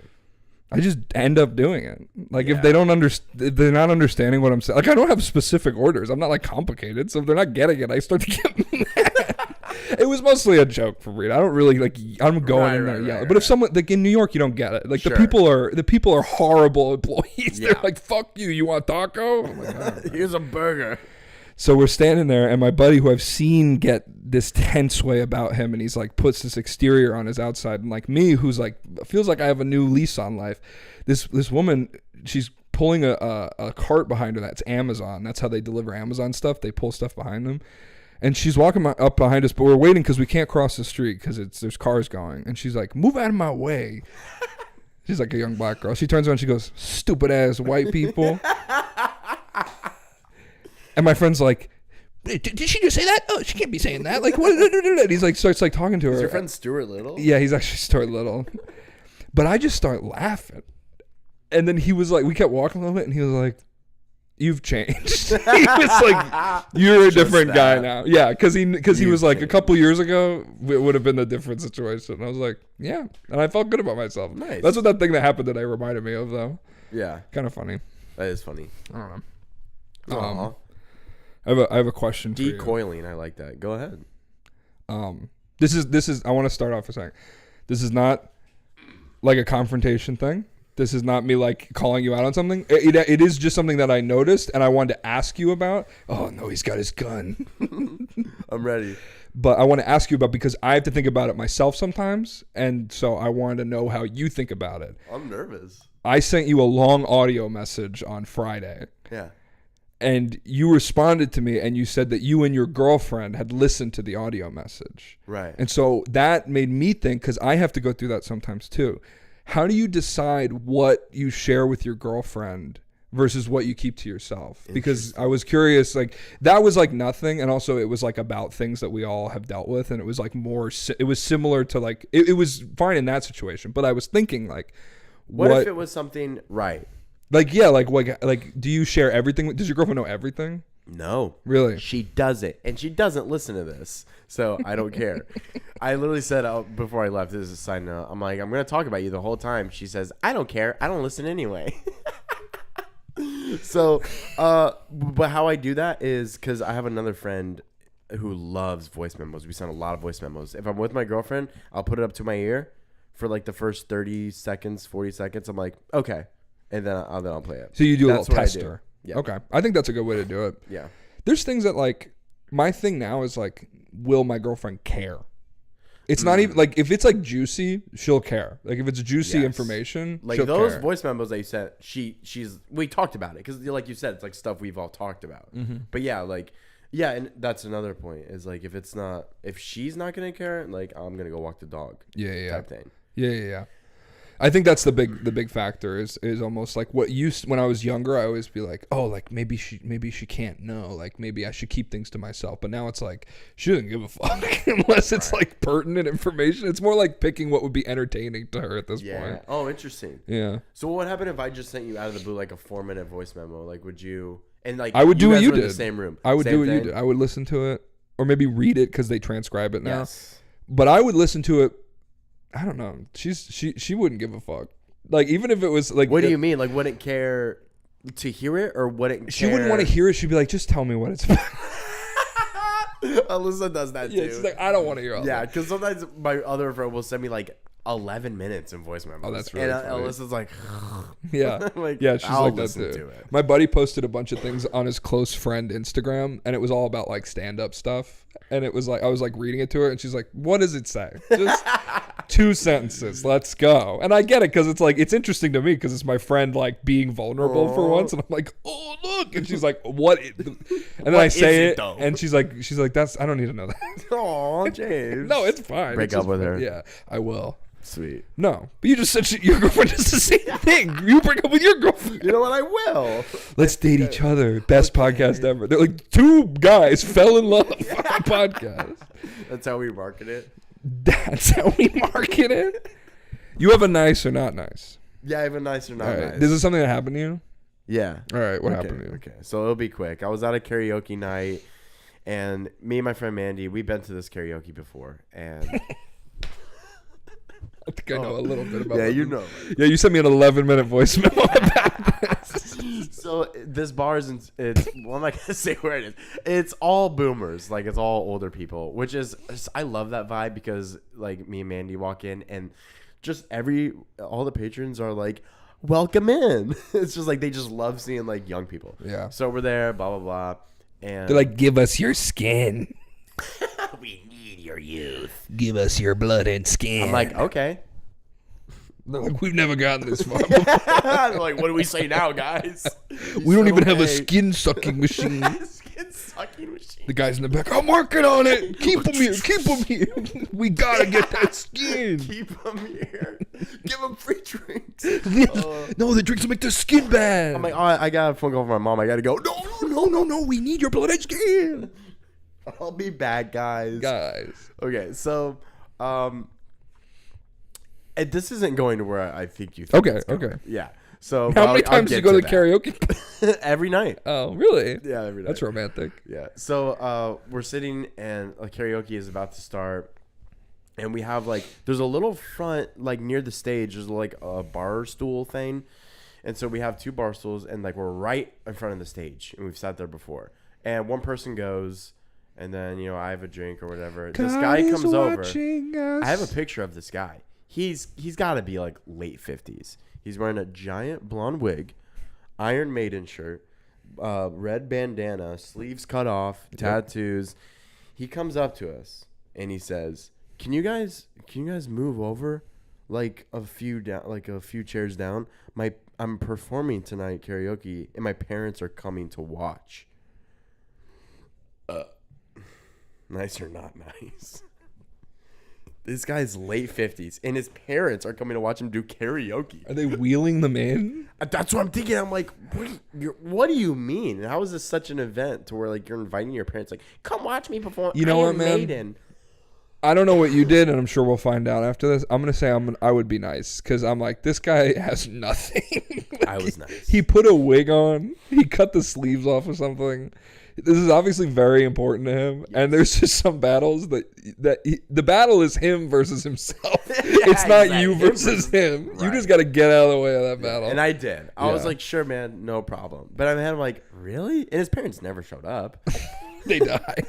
I just end up doing it. Like, if they don't if they're not understanding what I'm saying. Like, I don't have specific orders. I'm not like complicated. So if they're not getting it, I start to get mad. It was mostly a joke for Reed. I don't really like. I'm going in there yelling. But if someone like in New York, you don't get it. Like, the people are horrible employees. They're like, "Fuck you. You want taco? I'm like, here's a burger." So we're standing there, and my buddy, who I've seen get this tense way about him, and he's like puts this exterior on his outside, and like me, who's like feels like I have a new lease on life. This woman, she's pulling a cart behind her. That's Amazon. That's how they deliver Amazon stuff. They pull stuff behind them. And she's walking up behind us, but we're waiting because we can't cross the street because there's cars going. And she's like, "Move out of my way." She's like a young black girl. She turns around and she goes, "Stupid ass white people." And my friend's like, "Did she just say that? Oh, she can't be saying that." Like, what? And he's like, starts like talking to her. Is your friend Stuart Little? Yeah, he's actually Stuart Little. But I just start laughing. And then he was like, we kept walking a little bit, and he was like, "You've changed." He was like, "You're a different guy now." Yeah, because he was like, a couple years ago, it would have been a different situation. And I was like, yeah. And I felt good about myself. Nice. That's what that thing that happened today reminded me of, though. Yeah. Kind of funny. That is funny. I don't Aw. know. I have a question for you. Decoiling. I like that. Go ahead. This is I want to start off with saying, this is not like a confrontation thing. This is not me like calling you out on something. It is just something that I noticed and I wanted to ask you about. Oh no, he's got his gun. I'm ready. But I want to ask you about, because I have to think about it myself sometimes, and so I wanted to know how you think about it. I'm nervous. I sent you a long audio message on Friday. Yeah. And you responded to me and you said that you and your girlfriend had listened to the audio message. Right. And so that made me think, because I have to go through that sometimes too. How do you decide what you share with your girlfriend versus what you keep to yourself? Because I was curious, like, that was like nothing. And also it was like about things that we all have dealt with. And it was like it was similar to like, it was fine in that situation. But I was thinking like, what if it was something right? Like, yeah, like, do you share everything? Does your girlfriend know everything? No. Really? She doesn't. And she doesn't listen to this. So I don't care. I literally said before I left, this is a side note, I'm like, I'm going to talk about you the whole time. She says, I don't care. I don't listen anyway. So, but how I do that is because I have another friend who loves voice memos. We send a lot of voice memos. If I'm with my girlfriend, I'll put it up to my ear for like the first 30 seconds, 40 seconds. I'm like, okay. And then I'll play it. So you do a That's little what I do. tester. Yeah. Okay. I think that's a good way to do it. Yeah. There's things that like, my thing now is like, will my girlfriend care? It's not even like, if it's like juicy, she'll care. Like if it's juicy information, like she'll those care. voice memos that you sent, we talked about it because like you said, it's like stuff we've all talked about. But yeah, like, yeah. And that's another point is like, if she's not going to care, like I'm going to go walk the dog. Yeah. Type thing. Yeah. I think that's the big factor is almost like what when I was younger, I always be like, oh, like maybe she can't know, like maybe I should keep things to myself. But now it's like she doesn't give a fuck unless it's like pertinent information. It's more like picking what would be entertaining to her at this point. Oh, interesting. Yeah. So what would happen if I just sent you out of the blue like a 4-minute voice memo? Like, would you? And like, I would do what guys you were in did. the same room. I would Same do what you thing? did. I would listen to it, or maybe read it because they transcribe it now. Yes. But I would listen to it. I don't know. She wouldn't give a fuck. Like even if it was like. What do you mean? Like, wouldn't care to hear it, or wouldn't? She wouldn't want to hear it. She'd be like, just tell me what it's about. Alyssa does that too. Yeah, she's like, I don't want to hear all Yeah, that. because sometimes my other friend will send me like 11 minutes in voice memos. Oh, that's really and funny. Alyssa's like, Yeah. like, Yeah, she's I'll like that listen too. to it. My buddy posted a bunch of things on his close friend Instagram, and it was all about like stand-up stuff. And it was like, I was like reading it to her, and she's like, what does it say? Just 2 sentences. Let's go. And I get it, because it's like, it's interesting to me, because it's my friend like being vulnerable for once. And I'm like, oh, look. And she's like, what? And then I say is it, it, though? and she's like, I don't need to know that. Oh, James. No, it's fine. Break It's up just with fine. her. Yeah, I will. Sweet. No, but you just said your girlfriend does the same thing. You break up with your girlfriend. You know what? I will. Let's date each other. Best podcast ever. They're like 2 guys fell in love on a podcast. That's how we market it. That's how we market it. You have a nice or not nice. Yeah, I have a nice or not All right. nice. This is something that happened to you? Yeah. All right. What Okay, happened to you? Okay, so it'll be quick. I was at a karaoke night, and me and my friend Mandy, we've been to this karaoke before, and I think I know a little bit about yeah, it. you know. Yeah, you sent me an 11-minute voice memo about this. So this bar is, it's well, I'm not gonna say where it is. It's all boomers, like it's all older people, which is, I love that vibe, because like me and Mandy walk in, and just all the patrons are like, welcome in. It's just like they just love seeing like young people. Yeah. So we're there, blah blah blah, and They're like, give us your skin. we need your youth. Give us your blood and skin. I'm like, okay. They're like, we've never gotten this far. I'm like, what do we say now, guys? We don't even have a skin sucking machine. Skin sucking machine. The guys in the back, I'm working on it. Keep them here. Keep them here. We gotta get that skin. Keep them here. Give them free drinks. No, the drinks will make the skin bad. I'm like, oh, I got a phone call from my mom. I got to go. No. We need your blood and skin. I'll be back, guys. Okay, so, and this isn't going to where I think you think Okay, it's going. okay. Yeah. So How many I'll times do you get go to that. karaoke? Every night. Oh, really? Yeah, every night. That's romantic. Yeah. So we're sitting, and karaoke is about to start, and we have like, there's a little front like near the stage. There's like a bar stool thing, and so we have 2 bar stools, and like we're right in front of the stage, and we've sat there before. And one person goes, and then I have a drink or whatever. This guy comes over. I have a picture of this guy. He's got to be like late 50s. He's wearing a giant blonde wig, Iron Maiden shirt, red bandana, sleeves cut off, tattoos. He comes up to us and he says, "Can you guys move over like a few chairs down? I'm performing tonight karaoke, and my parents are coming to watch." Nice or not nice? This guy's late 50s, and his parents are coming to watch him do karaoke. Are they wheeling them in? That's what I'm thinking. I'm like, what do you mean? How is this such an event to where like you're inviting your parents, like, come watch me perform? You know what, Iron man? Maiden. I don't know what you did, and I'm sure we'll find out after this. I'm gonna say I would be nice, because I'm like, this guy has nothing. I was nice. He put a wig on. He cut the sleeves off or something. This is obviously very important to him, and there's just some battles the battle is him versus himself. It's not you versus him. Right. You just got to get out of the way of that battle. And I did. I was Yeah. like, sure, man, no problem. But I'm like, really? And his parents never showed up. They died.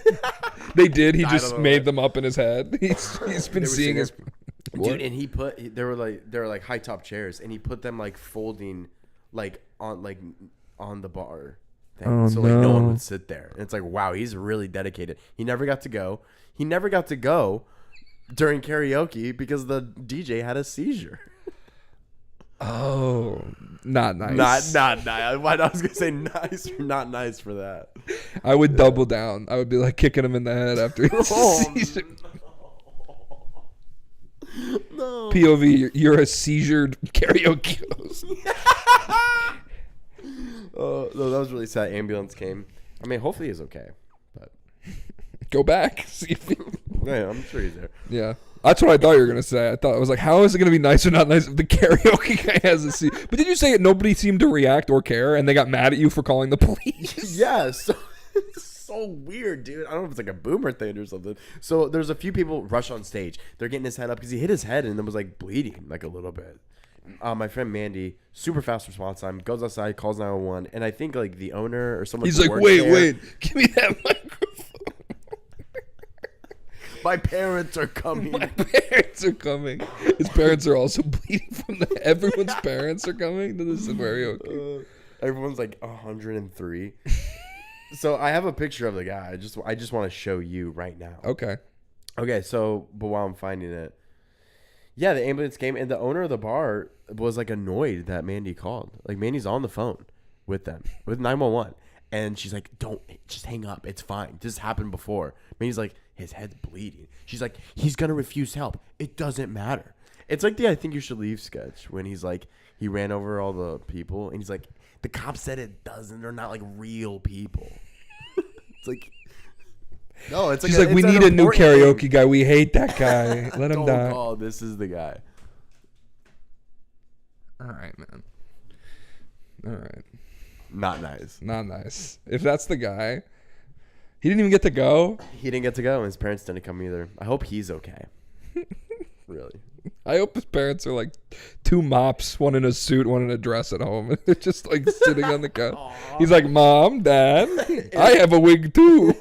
They did. He Died just on the made way. them up in his head. He's been They were seeing his. Dude, and they were like high top chairs, and he put them like folding like on the bar thing. Oh, so like no one no. would sit there. And it's like, wow, he's really dedicated. He never got to go during karaoke because the DJ had a seizure. Oh, not nice. Not nice. Why I was gonna say nice or not nice for that. I would double down. I would be like kicking him in the head after he Oh, sees it. No. POV, you're a seizured karaoke host. Oh, no, that was really sad. Ambulance came. I mean, hopefully he's okay. But Go back. See if yeah, I'm sure he's there. yeah. That's what I thought you were going to say. I thought, I was like, how is it going to be nice or not nice if the karaoke guy has a seat? But did you say nobody seemed to react or care and they got mad at you for calling the police? Yeah, so it's so weird, dude. I don't know if it's like a boomer thing or something. So there's a few people rush on stage. They're getting his head up because he hit his head and then was like bleeding like a little bit. My friend Mandy, super fast response time, goes outside, calls 911, and I think like the owner or someone. He's like, wait, give me that microphone. My parents are coming. My parents are coming. His parents are also bleeding from the. Everyone's parents are coming to this karaoke. Everyone's like 103. So I have a picture of the guy. I just want to show you right now. Okay. Okay. So, but while I'm finding it, yeah, the ambulance came and the owner of the bar was like annoyed that Mandy called. Like Mandy's on the phone with them with 911, and she's like, "Don't just hang up. It's fine. This happened before." Mandy's like, "His head's bleeding." She's like, "He's gonna refuse help. It doesn't matter." It's like the "I think you should leave" sketch when he's like, he ran over all the people and he's like, "The cops said it doesn't. They're not like real people." It's like, no, it's like She's like, we need a new karaoke guy. We hate that guy. Let him Don't die. call. This is the guy. All right, man. All right. Not nice. Not nice. If that's the guy, he didn't even get to go. He didn't get to go, and his parents didn't come either. I hope he's okay. Really. I hope his parents are like two mops, one in a suit, one in a dress at home. They're just like sitting on the couch. He's like, Mom, Dad, I have a wig too.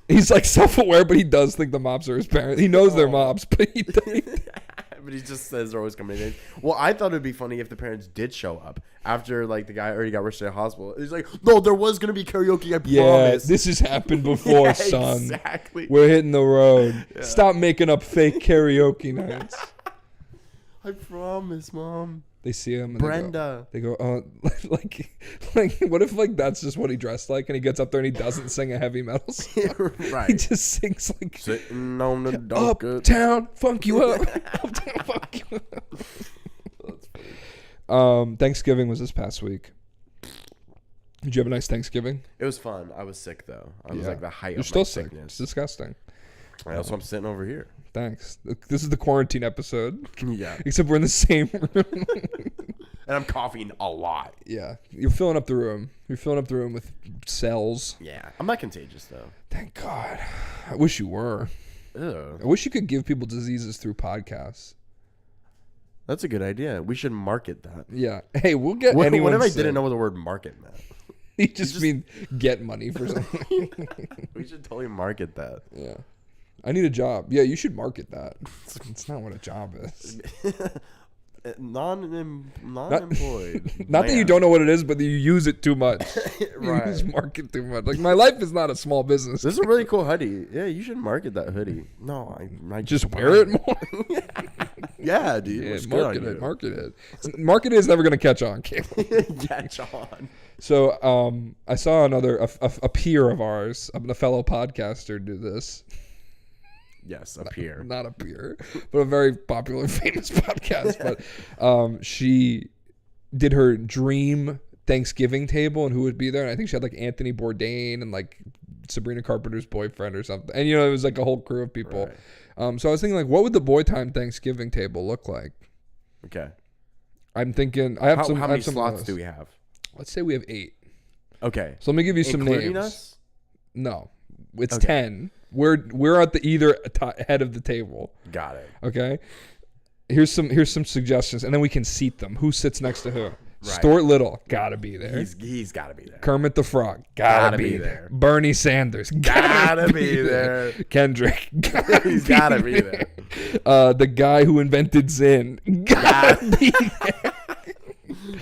He's like self-aware, but he does think the mops are his parents. He knows they're mops, but he But he just says they're always coming in. Well, I thought it'd be funny if the parents did show up after like the guy already got rushed to the hospital. He's like, "No, there was gonna be karaoke. I promise." this has happened before, Yeah, son. exactly. We're hitting the road. Stop making up fake karaoke nights. I promise, Mom. They see him. And Brenda. They go, oh, like, what if like that's just what he dressed like, and he gets up there and he doesn't sing a heavy metal song? Right. He just sings like Sitting on the dock. Uptown Funk You Up. Uptown Funk You Up. That's funny. Thanksgiving was this past week. Did you have a nice Thanksgiving? It was fun. I was sick though. I was Yeah. like the height You're of still my sick. sickness. It's disgusting. That's why I'm sitting over here. Thanks. This is the quarantine episode. Yeah. Except we're in the same room. And I'm coughing a lot. Yeah. You're filling up the room. You're filling up the room with cells. Yeah. I'm not contagious though. Thank God. I wish you were. Ew. I wish you could give people diseases through podcasts. That's a good idea. We should market that. Yeah. Hey, we'll get What anyone if I sick. didn't know what the word market meant? You just mean get money for something. We should totally market that. Yeah. I need a job. Yeah, you should market that. It's not what a job is. Non-employed. Not that you don't know what it is, but that you use it too much. Right. You use market too much. Like, my life is not a small business. This is a really cool hoodie. Yeah, you should market that hoodie. No, I Just wear it more. Yeah, dude. Yeah, Looks good market on it. you. Market it. Market it is never going to catch on, Caleb. Catch on. So I saw a peer of ours, a fellow podcaster, do this. Yes, up here. Not a peer, but a very popular, famous podcast. But she did her dream Thanksgiving table and who would be there. And I think she had like Anthony Bourdain and like Sabrina Carpenter's boyfriend or something. And it was like a whole crew of people. Right. So I was thinking like, what would the BOYTime Thanksgiving table look like? Okay. I'm thinking I have How I many have some slots lists. do we have? Let's say we have 8. Okay. So let me give you some Including names. us? No, it's Okay. 10. We're at the either head of the table. Got it. Okay. Here's some suggestions, and then we can seat them. Who sits next to who? Right. Stuart Little, gotta be there. He's got to be there. Kermit the Frog, gotta be there. Bernie Sanders, gotta be there. Kendrick, He's got to be there. The guy who invented Zin, gotta be there.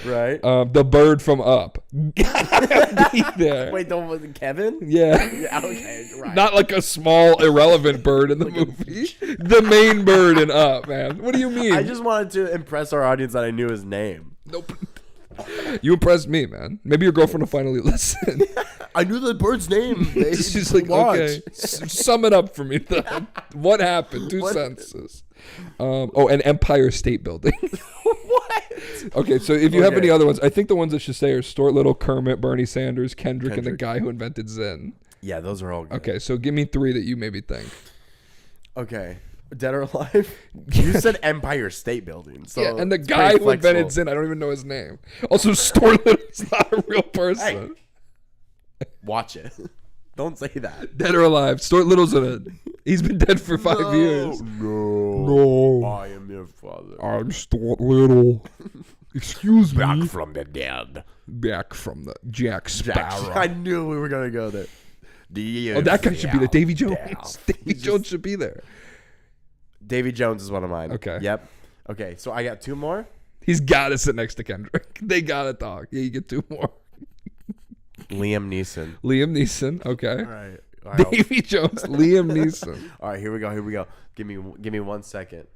Right? The bird from Up, gotta be there. Wait, was it Kevin? Yeah. Yeah, okay, right. Not like a small irrelevant bird in the movie. The main bird in Up, man. What do you mean? I just wanted to impress our audience that I knew his name. Nope. You impressed me, man. Maybe your girlfriend will finally listen. I knew the bird's name. She's like, okay, sum it up for me. Then. What happened? Two sentences. An Empire State Building. What? Okay, so if you have any other ones, I think the ones that should say are Stuart Little, Kermit, Bernie Sanders, Kendrick, and the guy who invented Zen. Yeah, those are all good. Okay, so give me 3 that you maybe think. Okay. Dead or alive? You said Empire State Building. So yeah, and the guy who invented Zen, I don't even know his name. Also, Stuart Little's not a real person. Hey, watch it. Don't say that. Dead or alive? Stuart Little's in it. He's been dead for 5 years. No. I am your father. I'm Stuart Little. Excuse me. Back from the dead. Back from the Jack Sparrow. I knew we were going to go there. That guy should be there. Davy Jones. Davy Jones should be there. Davy Jones is one of mine. Okay. Yep. Okay, so I got 2 more. He's got to sit next to Kendrick. They got to talk. Yeah, you get 2 more. Liam Neeson. Liam Neeson. Okay. All right. Davy Jones. Liam Neeson. All right, here we go. Give me 1 second.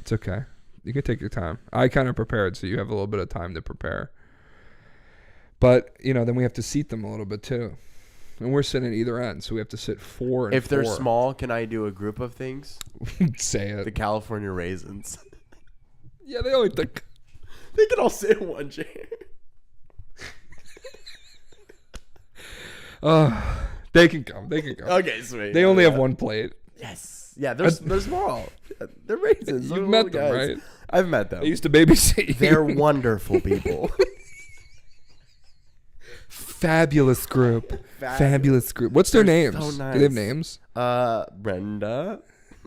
It's okay. You can take your time. I kind of prepared, so you have a little bit of time to prepare. But, then we have to seat them a little bit, too. And we're sitting at either end, so we have to sit 4 and 4. If they're small, can I do a group of things? Say it. The California Raisins. Yeah, they only think. They can all sit in one chair. They can come. Okay, sweet. They only have 1 plate. Yes. Yeah, they're small. They're raisins. You've met them, right? I've met them. I used to babysit you. They're wonderful people. Fabulous group. Fabulous group. What's their names? So nice. Do they have names? Brenda.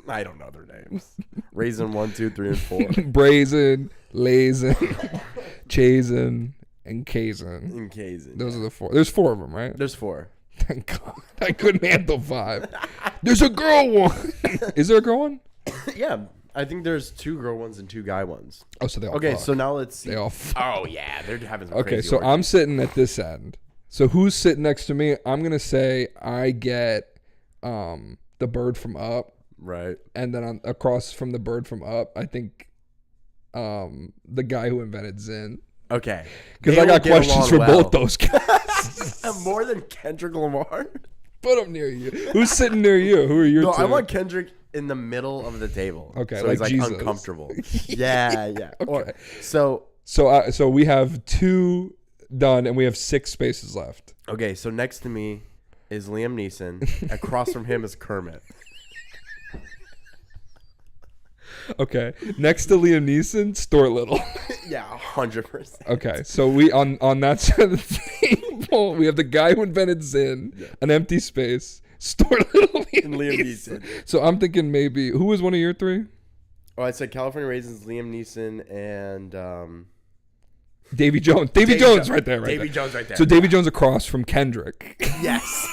I don't know their names. Raisin 1, 2, 3, and 4. Brazen, Lazen, Chazen, and Kazin. And Kazin. Those are the 4. There's 4 of them, right? There's 4. Thank God. I couldn't handle 5. There's a girl one. Is there a girl one? Yeah. I think there's 2 girl ones and 2 guy ones. Oh, so they all Okay, fuck. so now let's see. They all fuck. Oh, yeah. They're having some Okay, crazy so orgies. I'm sitting at this end. So who's sitting next to me? I'm going to say I get the bird from Up. Right. And then across from the bird from Up, I think the guy who invented Zen. Okay. Because I got questions for both those guys. More than Kendrick Lamar? Put them near you. Who's sitting near you? Who are your 2? I want Kendrick in the middle of the table. Okay, so like he's Jesus. uncomfortable. Yeah. Okay. So we have 2 done, and we have 6 spaces left. okay, so next to me is Liam Neeson. Across from him is Kermit. Okay, next to Liam Neeson, Stuart Little. Yeah, 100%. Okay, so we on that side of the table, we have the guy who invented Zen, an empty space, Stuart Little, And Liam Neeson. So I'm thinking maybe who was one of your 3? Oh, I said California Raisins, Liam Neeson, and Davy Jones. Davy Jones right there. Davy Jones right there. So Davy Jones across from Kendrick. Yes.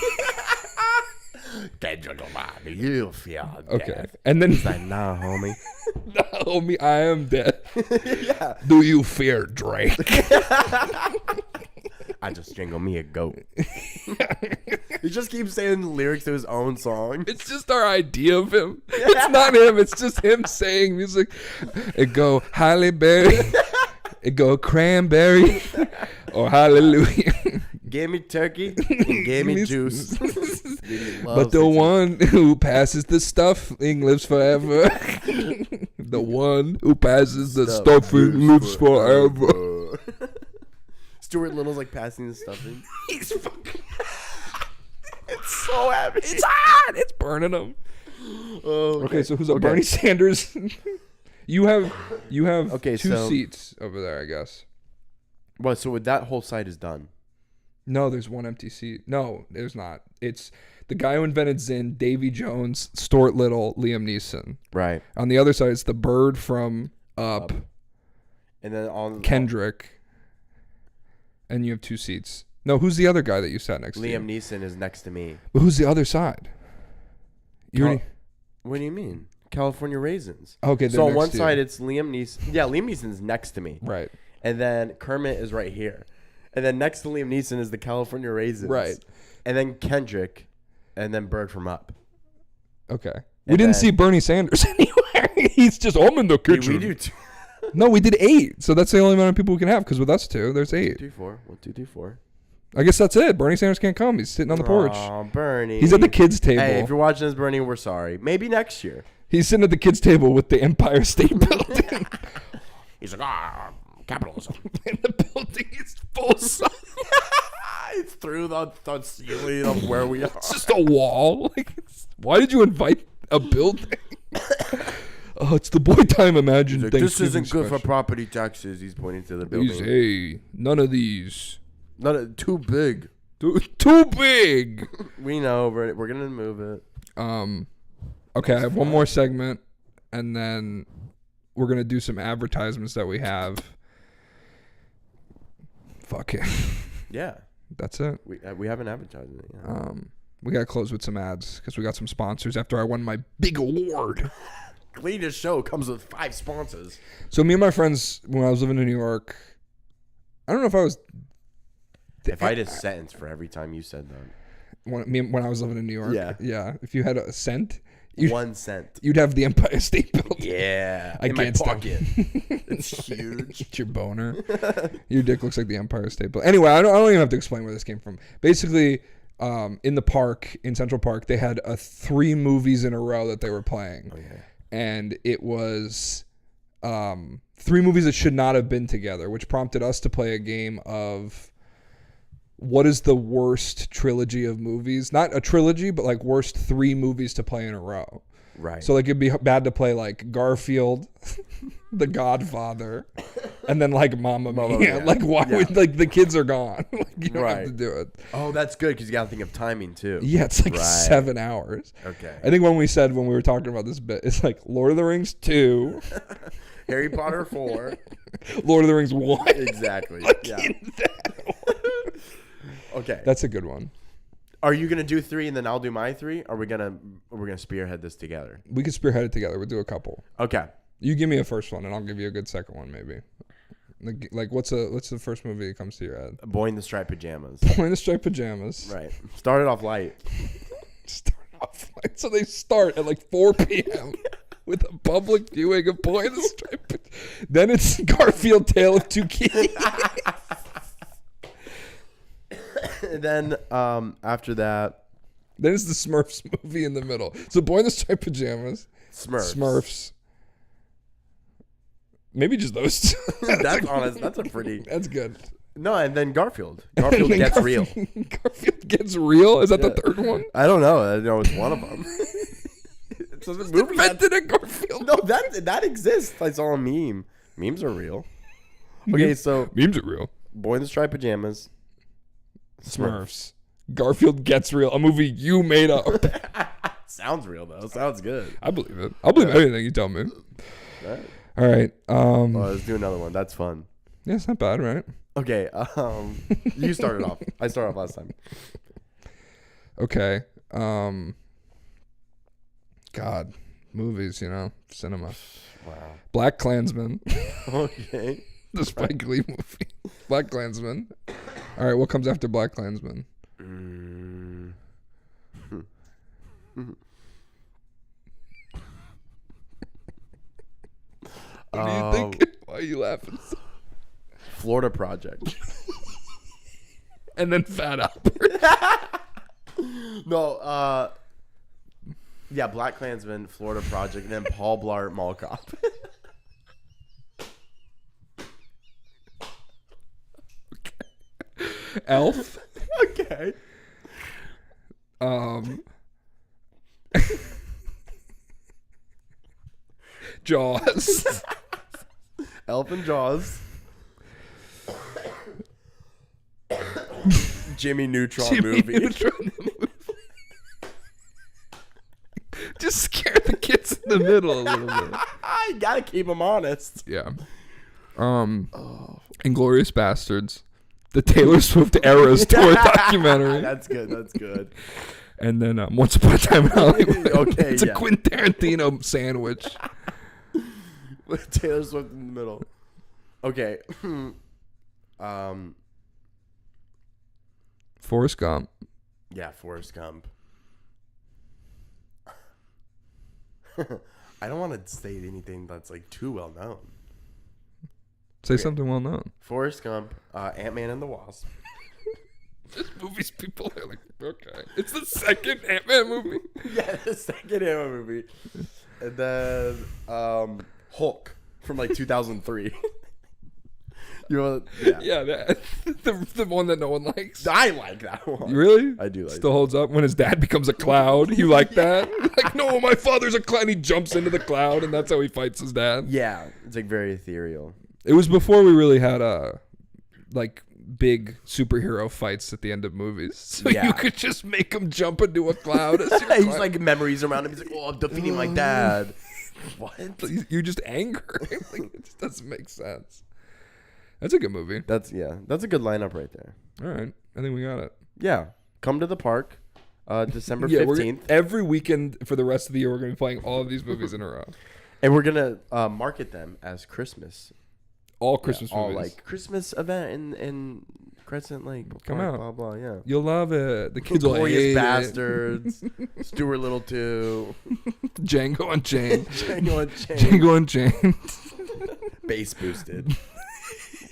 Kendrick Lamar, you feel Okay, death. and then He's like, nah, homie. no, homie, I am dead. Yeah. Do you fear Drake? I just strangle me a goat. He just keeps saying the lyrics to his own song. It's just our idea of him. It's not him. It's just him saying music. It go Halle Berry. It go cranberry. Or hallelujah. Give me turkey and give me juice. But the one who passes the stuffing lives forever. The one who passes the stuffing lives forever. Stuart Little's like passing the stuffing. He's fucking. It's so happy. It's hot. It's burning him. Oh, Okay, so who's up? Bernie Sanders. You have Okay, 2 so- seats over there, I guess. What? So with that whole side is done. No, there's 1 empty seat. No, there's not. It's the guy who invented Zen, Davy Jones, Stuart Little, Liam Neeson. Right. On the other side, it's the bird from Up, And then on Kendrick, and you have 2 seats. No, who's the other guy that you sat next to? Liam Neeson is next to me. But who's the other side? You What do you mean? California Raisins. Okay, So on next one to you. side it's Liam Neeson. Yeah, Liam Neeson's next to me. Right. And then Kermit is right here. And then next to Liam Neeson is the California Raisins. Right. And then Kendrick. And then Bird from Up. Okay. We didn't see Bernie Sanders anywhere. He's just, I'm in the kitchen. We do too. No, we did 8. So that's the only amount of people we can have because with us 2, there's 8. 2, 4. 1, 2, 3, 4. I guess that's it. Bernie Sanders can't come. He's sitting on the porch. Oh, Bernie. He's at the kids' table. Hey, if you're watching this, Bernie, we're sorry. Maybe next year. He's sitting at the kids' table with the Empire State Building. He's like, capitalism. And the building is full size. It's through the ceiling of where we are. It's just a wall. Why did you invite a building? Oh, it's the BOYTime Imagine Like, Thanksgiving this isn't good for special. property taxes. He's pointing to the building. Hey, none of these. Too big. Too big. We know. We're gonna move it. Okay, I have one more segment, and then we're gonna do some advertisements that we have. Fuck it. Yeah. That's it. We haven't advertised it. Yeah. We gotta close with some ads because we got some sponsors after I won my big award. Cleanest show comes with 5 sponsors. So me and my friends, when I was living in New York, I don't know if I was. If I had a sentence for every time you said that. When I was living in New York, Yeah. If you had a cent, 1 cent. you'd have the Empire State Building. Yeah. I in can't my pocket. It's huge. Get your boner. Your dick looks like the Empire State Building. Anyway, I don't even have to explain where this came from. Basically, in the park, in Central Park, they had 3 movies in a row that they were playing. Oh, yeah. And it was 3 movies that should not have been together, which prompted us to play a game of what is the worst trilogy of movies? Not a trilogy, but like worst 3 movies to play in a row. Right. So like it'd be bad to play like Garfield, The Godfather, and then like Mamma Mia. Mia. Like why Yeah. would like the kids are gone? Like you don't have Right. to do it. Oh, that's good because you got to think of timing too. Yeah, it's like Right. 7 hours. Okay. I think when we were talking about this bit, it's like Lord of the Rings 2, Harry Potter 4. Lord of the Rings 1. Exactly. Like Yeah. in that order. Okay. That's a good one. Are you gonna do 3 and then I'll do my 3? Or we're gonna spearhead this together? We could spearhead it together. We'll do a couple. Okay. You give me a first one, and I'll give you a good second one, maybe. Like what's the first movie that comes to your head? Boy in the Striped Pajamas. Boy in the Striped Pajamas. Right. Started off light. Start off like, so they start at like 4 p.m. with a public viewing of Boy in the Striped Pajamas. Then it's Garfield Tale of Two Kitties. And then after that, Then it's the Smurfs movie in the middle. So Boy in the Striped Pajamas, Smurfs. Maybe just those 2. That's honest. That's a pretty. That's good. No, and then Garfield. Garfield And then gets real. Garfield Gets Real? Is that the third one? I don't know. I know it's one of them. So the movie Invented a Garfield. No, that exists. I saw a meme. Memes are real. Okay, so Memes are real. Boy in the Striped Pajamas. Smurfs. Garfield Gets Real, a movie you made up. Sounds real though. Sounds good. I believe it. I'll believe anything you tell me. Right. All right. Let's do another one. That's fun. Yeah, it's not bad, right? Okay. You started off. I started off last time. Okay. God, movies, cinema. Wow. Black Klansman, Okay. the Spike Lee movie. Black Klansman. All right, what comes after Black Klansman? What do you think? Why are you laughing? Florida Project. And then Fat Albert. No. Yeah, Black Klansman, Florida Project, and then Paul Blart Mall Cop. Elf. Okay. Jaws. Elf and Jaws. Jimmy Neutron movie. Neutron movie. Just scare the kids in the middle a little bit. I gotta keep them honest. Yeah. Inglourious Bastards. The Taylor Swift Eras Tour documentary. That's good. That's good. And then Once Upon a Time in Hollywood. Okay, It's a yeah. Quentin Tarantino sandwich. With Taylor Swift in the middle. Okay. Forrest Gump. Yeah, Forrest Gump. I don't want to say anything that's like too well known. Say something well known. Forrest Gump, Ant-Man and the Wasp. Just movies people are like, okay. It's the second Ant-Man movie. Yeah, the second Ant-Man movie. And then Hulk from like 2003. You know, Yeah, the one that no one likes. I like that one. Really? I do like Still holds up when his dad becomes a cloud. You like that? Like, no, my father's a cloud. And he jumps into the cloud, and that's how he fights his dad. Yeah, it's like very ethereal. It was before we really had like big superhero fights at the end of movies, so Yeah. you could just make him jump into a cloud. He's like memories around him. He's like, oh, I'm defeating my dad. What? You're just angry. Like, it just doesn't make sense. That's a good movie. That's a good lineup right there. All right, I think we got it. Yeah, come to the park, December Yeah, 15th, every weekend for the rest of the year, we're gonna be playing all of these movies in a row. and we're gonna market them as Christmas. All Christmas all movies. like Christmas event in Crescent Lake. Come Park, out. blah blah. Yeah. You'll love it. The kids will hate Glorious it. Bastards, Stuart Little 2, Django Unchained. Django Unchained, Django Unchained. bass boosted.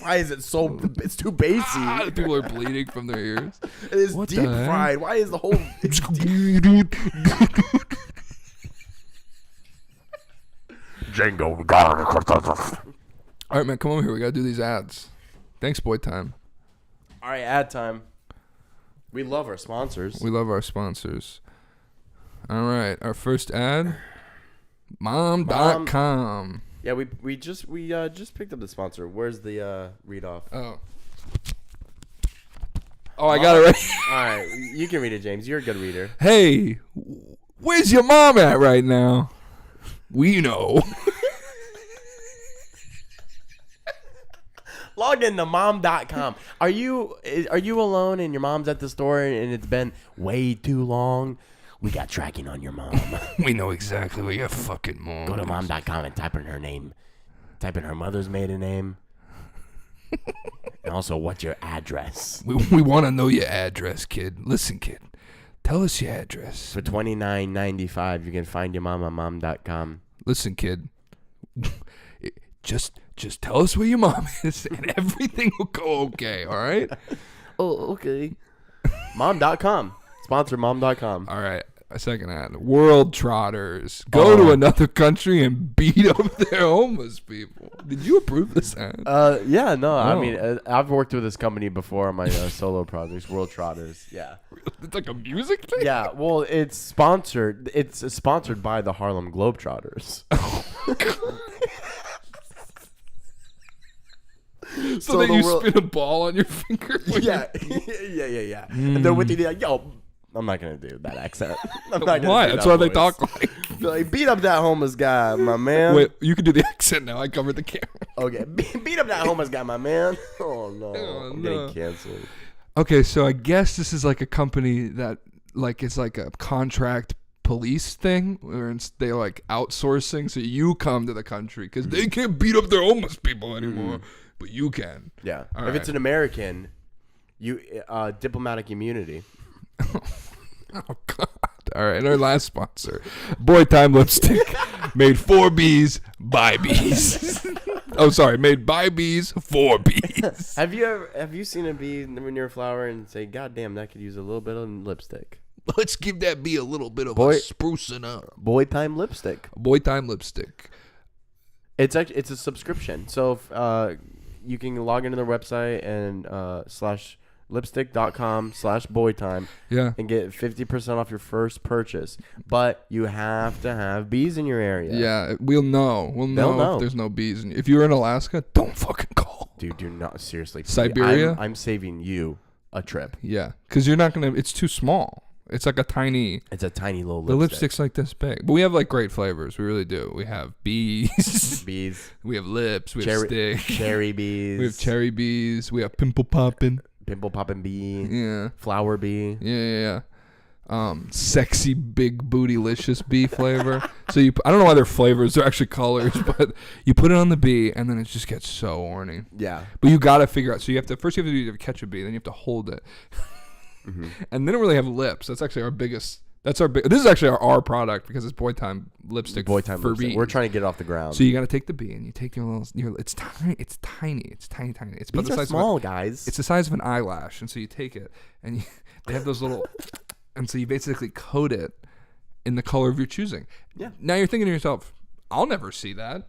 Why is it so? It's too bassy. People are bleeding from their ears. It is What deep the heck? fried. Why is the whole? All right, man, come over here. We gotta do these ads. Thanks, BOYTime. All right, ad time. We love our sponsors. We love our sponsors. All right, our first ad. Mom.com. Yeah, we just picked up the sponsor. Where's the read off? Oh, I got it right. All right, you can read it, James. You're a good reader. Hey, where's your mom at right now? We know. Log into mom.com. Are you alone and your mom's at the store and it's been way too long? We got tracking on your mom. We know exactly where your fucking mom Go to is. mom.com and type in her name. Type in her mother's maiden name. And also, what's your address? We want to know your address, kid. Listen, kid. Tell us your address. For $29.95, you can find your mom on mom.com. Listen, kid. Just tell us where your mom is, and everything will go okay. All right. Oh, okay. Mom.com. Sponsor mom.com. All right. A second ad. World Trotters. Go to another country and beat up their homeless people. Did you approve this ad? Yeah, no. I Oh. mean, I've worked with this company before on my solo projects, World Trotters. Yeah. It's like a music thing? Yeah, well, it's sponsored. It's sponsored by the Harlem Globetrotters. So that the you world- spin a ball on your finger? when Yeah, yeah. And they're with you, they're like, yo, I'm not gonna do that accent. I'm not gonna Why? do That's that why they voice. talk like. They're like, beat up that homeless guy, my man. Wait, you can do the accent now. I covered the camera. Okay, beat up that homeless guy, my man. Oh no, Oh, I'm no. getting canceled. Okay, so I guess this is like a company that like it's like a contract police thing where they like outsourcing. So you come to the country because they can't beat up their homeless people anymore, but you can. Yeah, All if it's right. an American, you diplomatic immunity. Oh God! All right, our last sponsor, BOYTime lipstick, made for bees by bees. Oh, sorry, made by bees for bees. Have you seen a bee near a flower and say, "God damn, that could use a little bit of lipstick"? Let's give that bee a little bit of Boy- a sprucing up. BOYTime lipstick. BOYTime lipstick. It's actually a subscription, so if, you can log into their website and /lipstick.com/BOYTime Yeah. and get 50% off your first purchase. But you have to have bees in your area. Yeah, we'll know. We'll They'll know know. if there's no bees. If you're in Alaska, don't fucking call. Dude, you're not seriously. Siberia? I'm saving you a trip. Yeah, because you're not gonna. It's too small. It's like a tiny. It's a tiny little The lipstick. lipstick's like this big, but we have like great flavors. We really do. We have bees. Bees. We have lips. We have stick. Cherry bees. We have cherry bees. We have pimple popping. Pimple popping bee. Yeah. Flower bee. Yeah. Sexy big bootylicious bee flavor. So I don't know why they're flavors. They're actually colors, but you put it on the bee and then it just gets so horny. Yeah. But you gotta figure out. So you have to catch a bee, then you have to hold it, and they don't really have lips. That's actually our biggest That's our big. This is actually our product because it's BOYTime lipstick. BOYTime for lipstick. bees. We're trying to get it off the ground. So you got to take the bee and you take your little. It's tiny. It's tiny. It's tiny. It's about Bees the are size small, of guys. it's the size of an eyelash, and so you take it and they have those little, and so you basically coat it in the color of your choosing. Yeah. Now you're thinking to yourself, I'll never see that.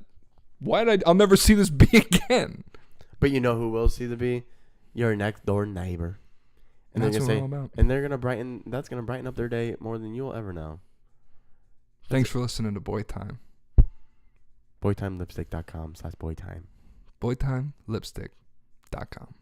I'll never see this bee again. But you know who will see the bee? Your next door neighbor. And That's they're what gonna we're say, all about. and they're gonna brighten. That's gonna brighten up their day more than you'll ever know. Thanks for listening to BOYTime. BOYTimeLipstick.com/BOYTime. BOYTimeLipstick.com.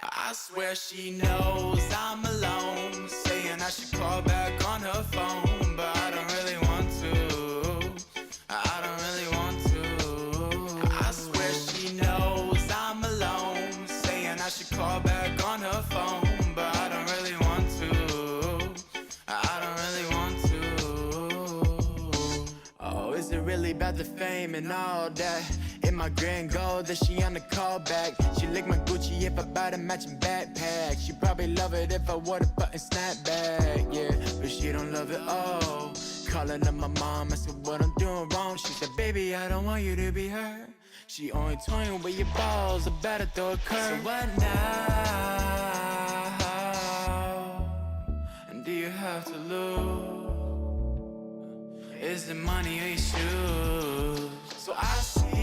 I swear she knows I'm alone, saying I should call back on her phone, but I don't really want to. I don't really want to. I swear she knows I'm alone, saying I should call back on her phone, but I don't really want to. I don't really want to. Oh, is it really about the fame and all that? In my grand gold that she on the callback. She lick my Gucci if I buy the matching backpack. She probably love it if I wore the button snapback. Yeah, but she don't love it all. Calling up my mom, I said what I'm doing wrong. She said, baby, I don't want you to be hurt. She only toying with your balls, I better throw a curve. So what now? And do you have to lose? Is it money or your shoes? So I see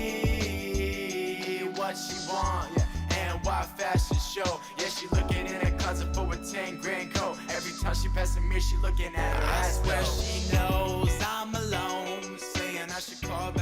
what she want, yeah, and why fashion show. Yeah, she looking in her closet for a 10 grand coat. Every time she pass a mirror, she looking at her. I swear she knows I'm alone, saying I should call back.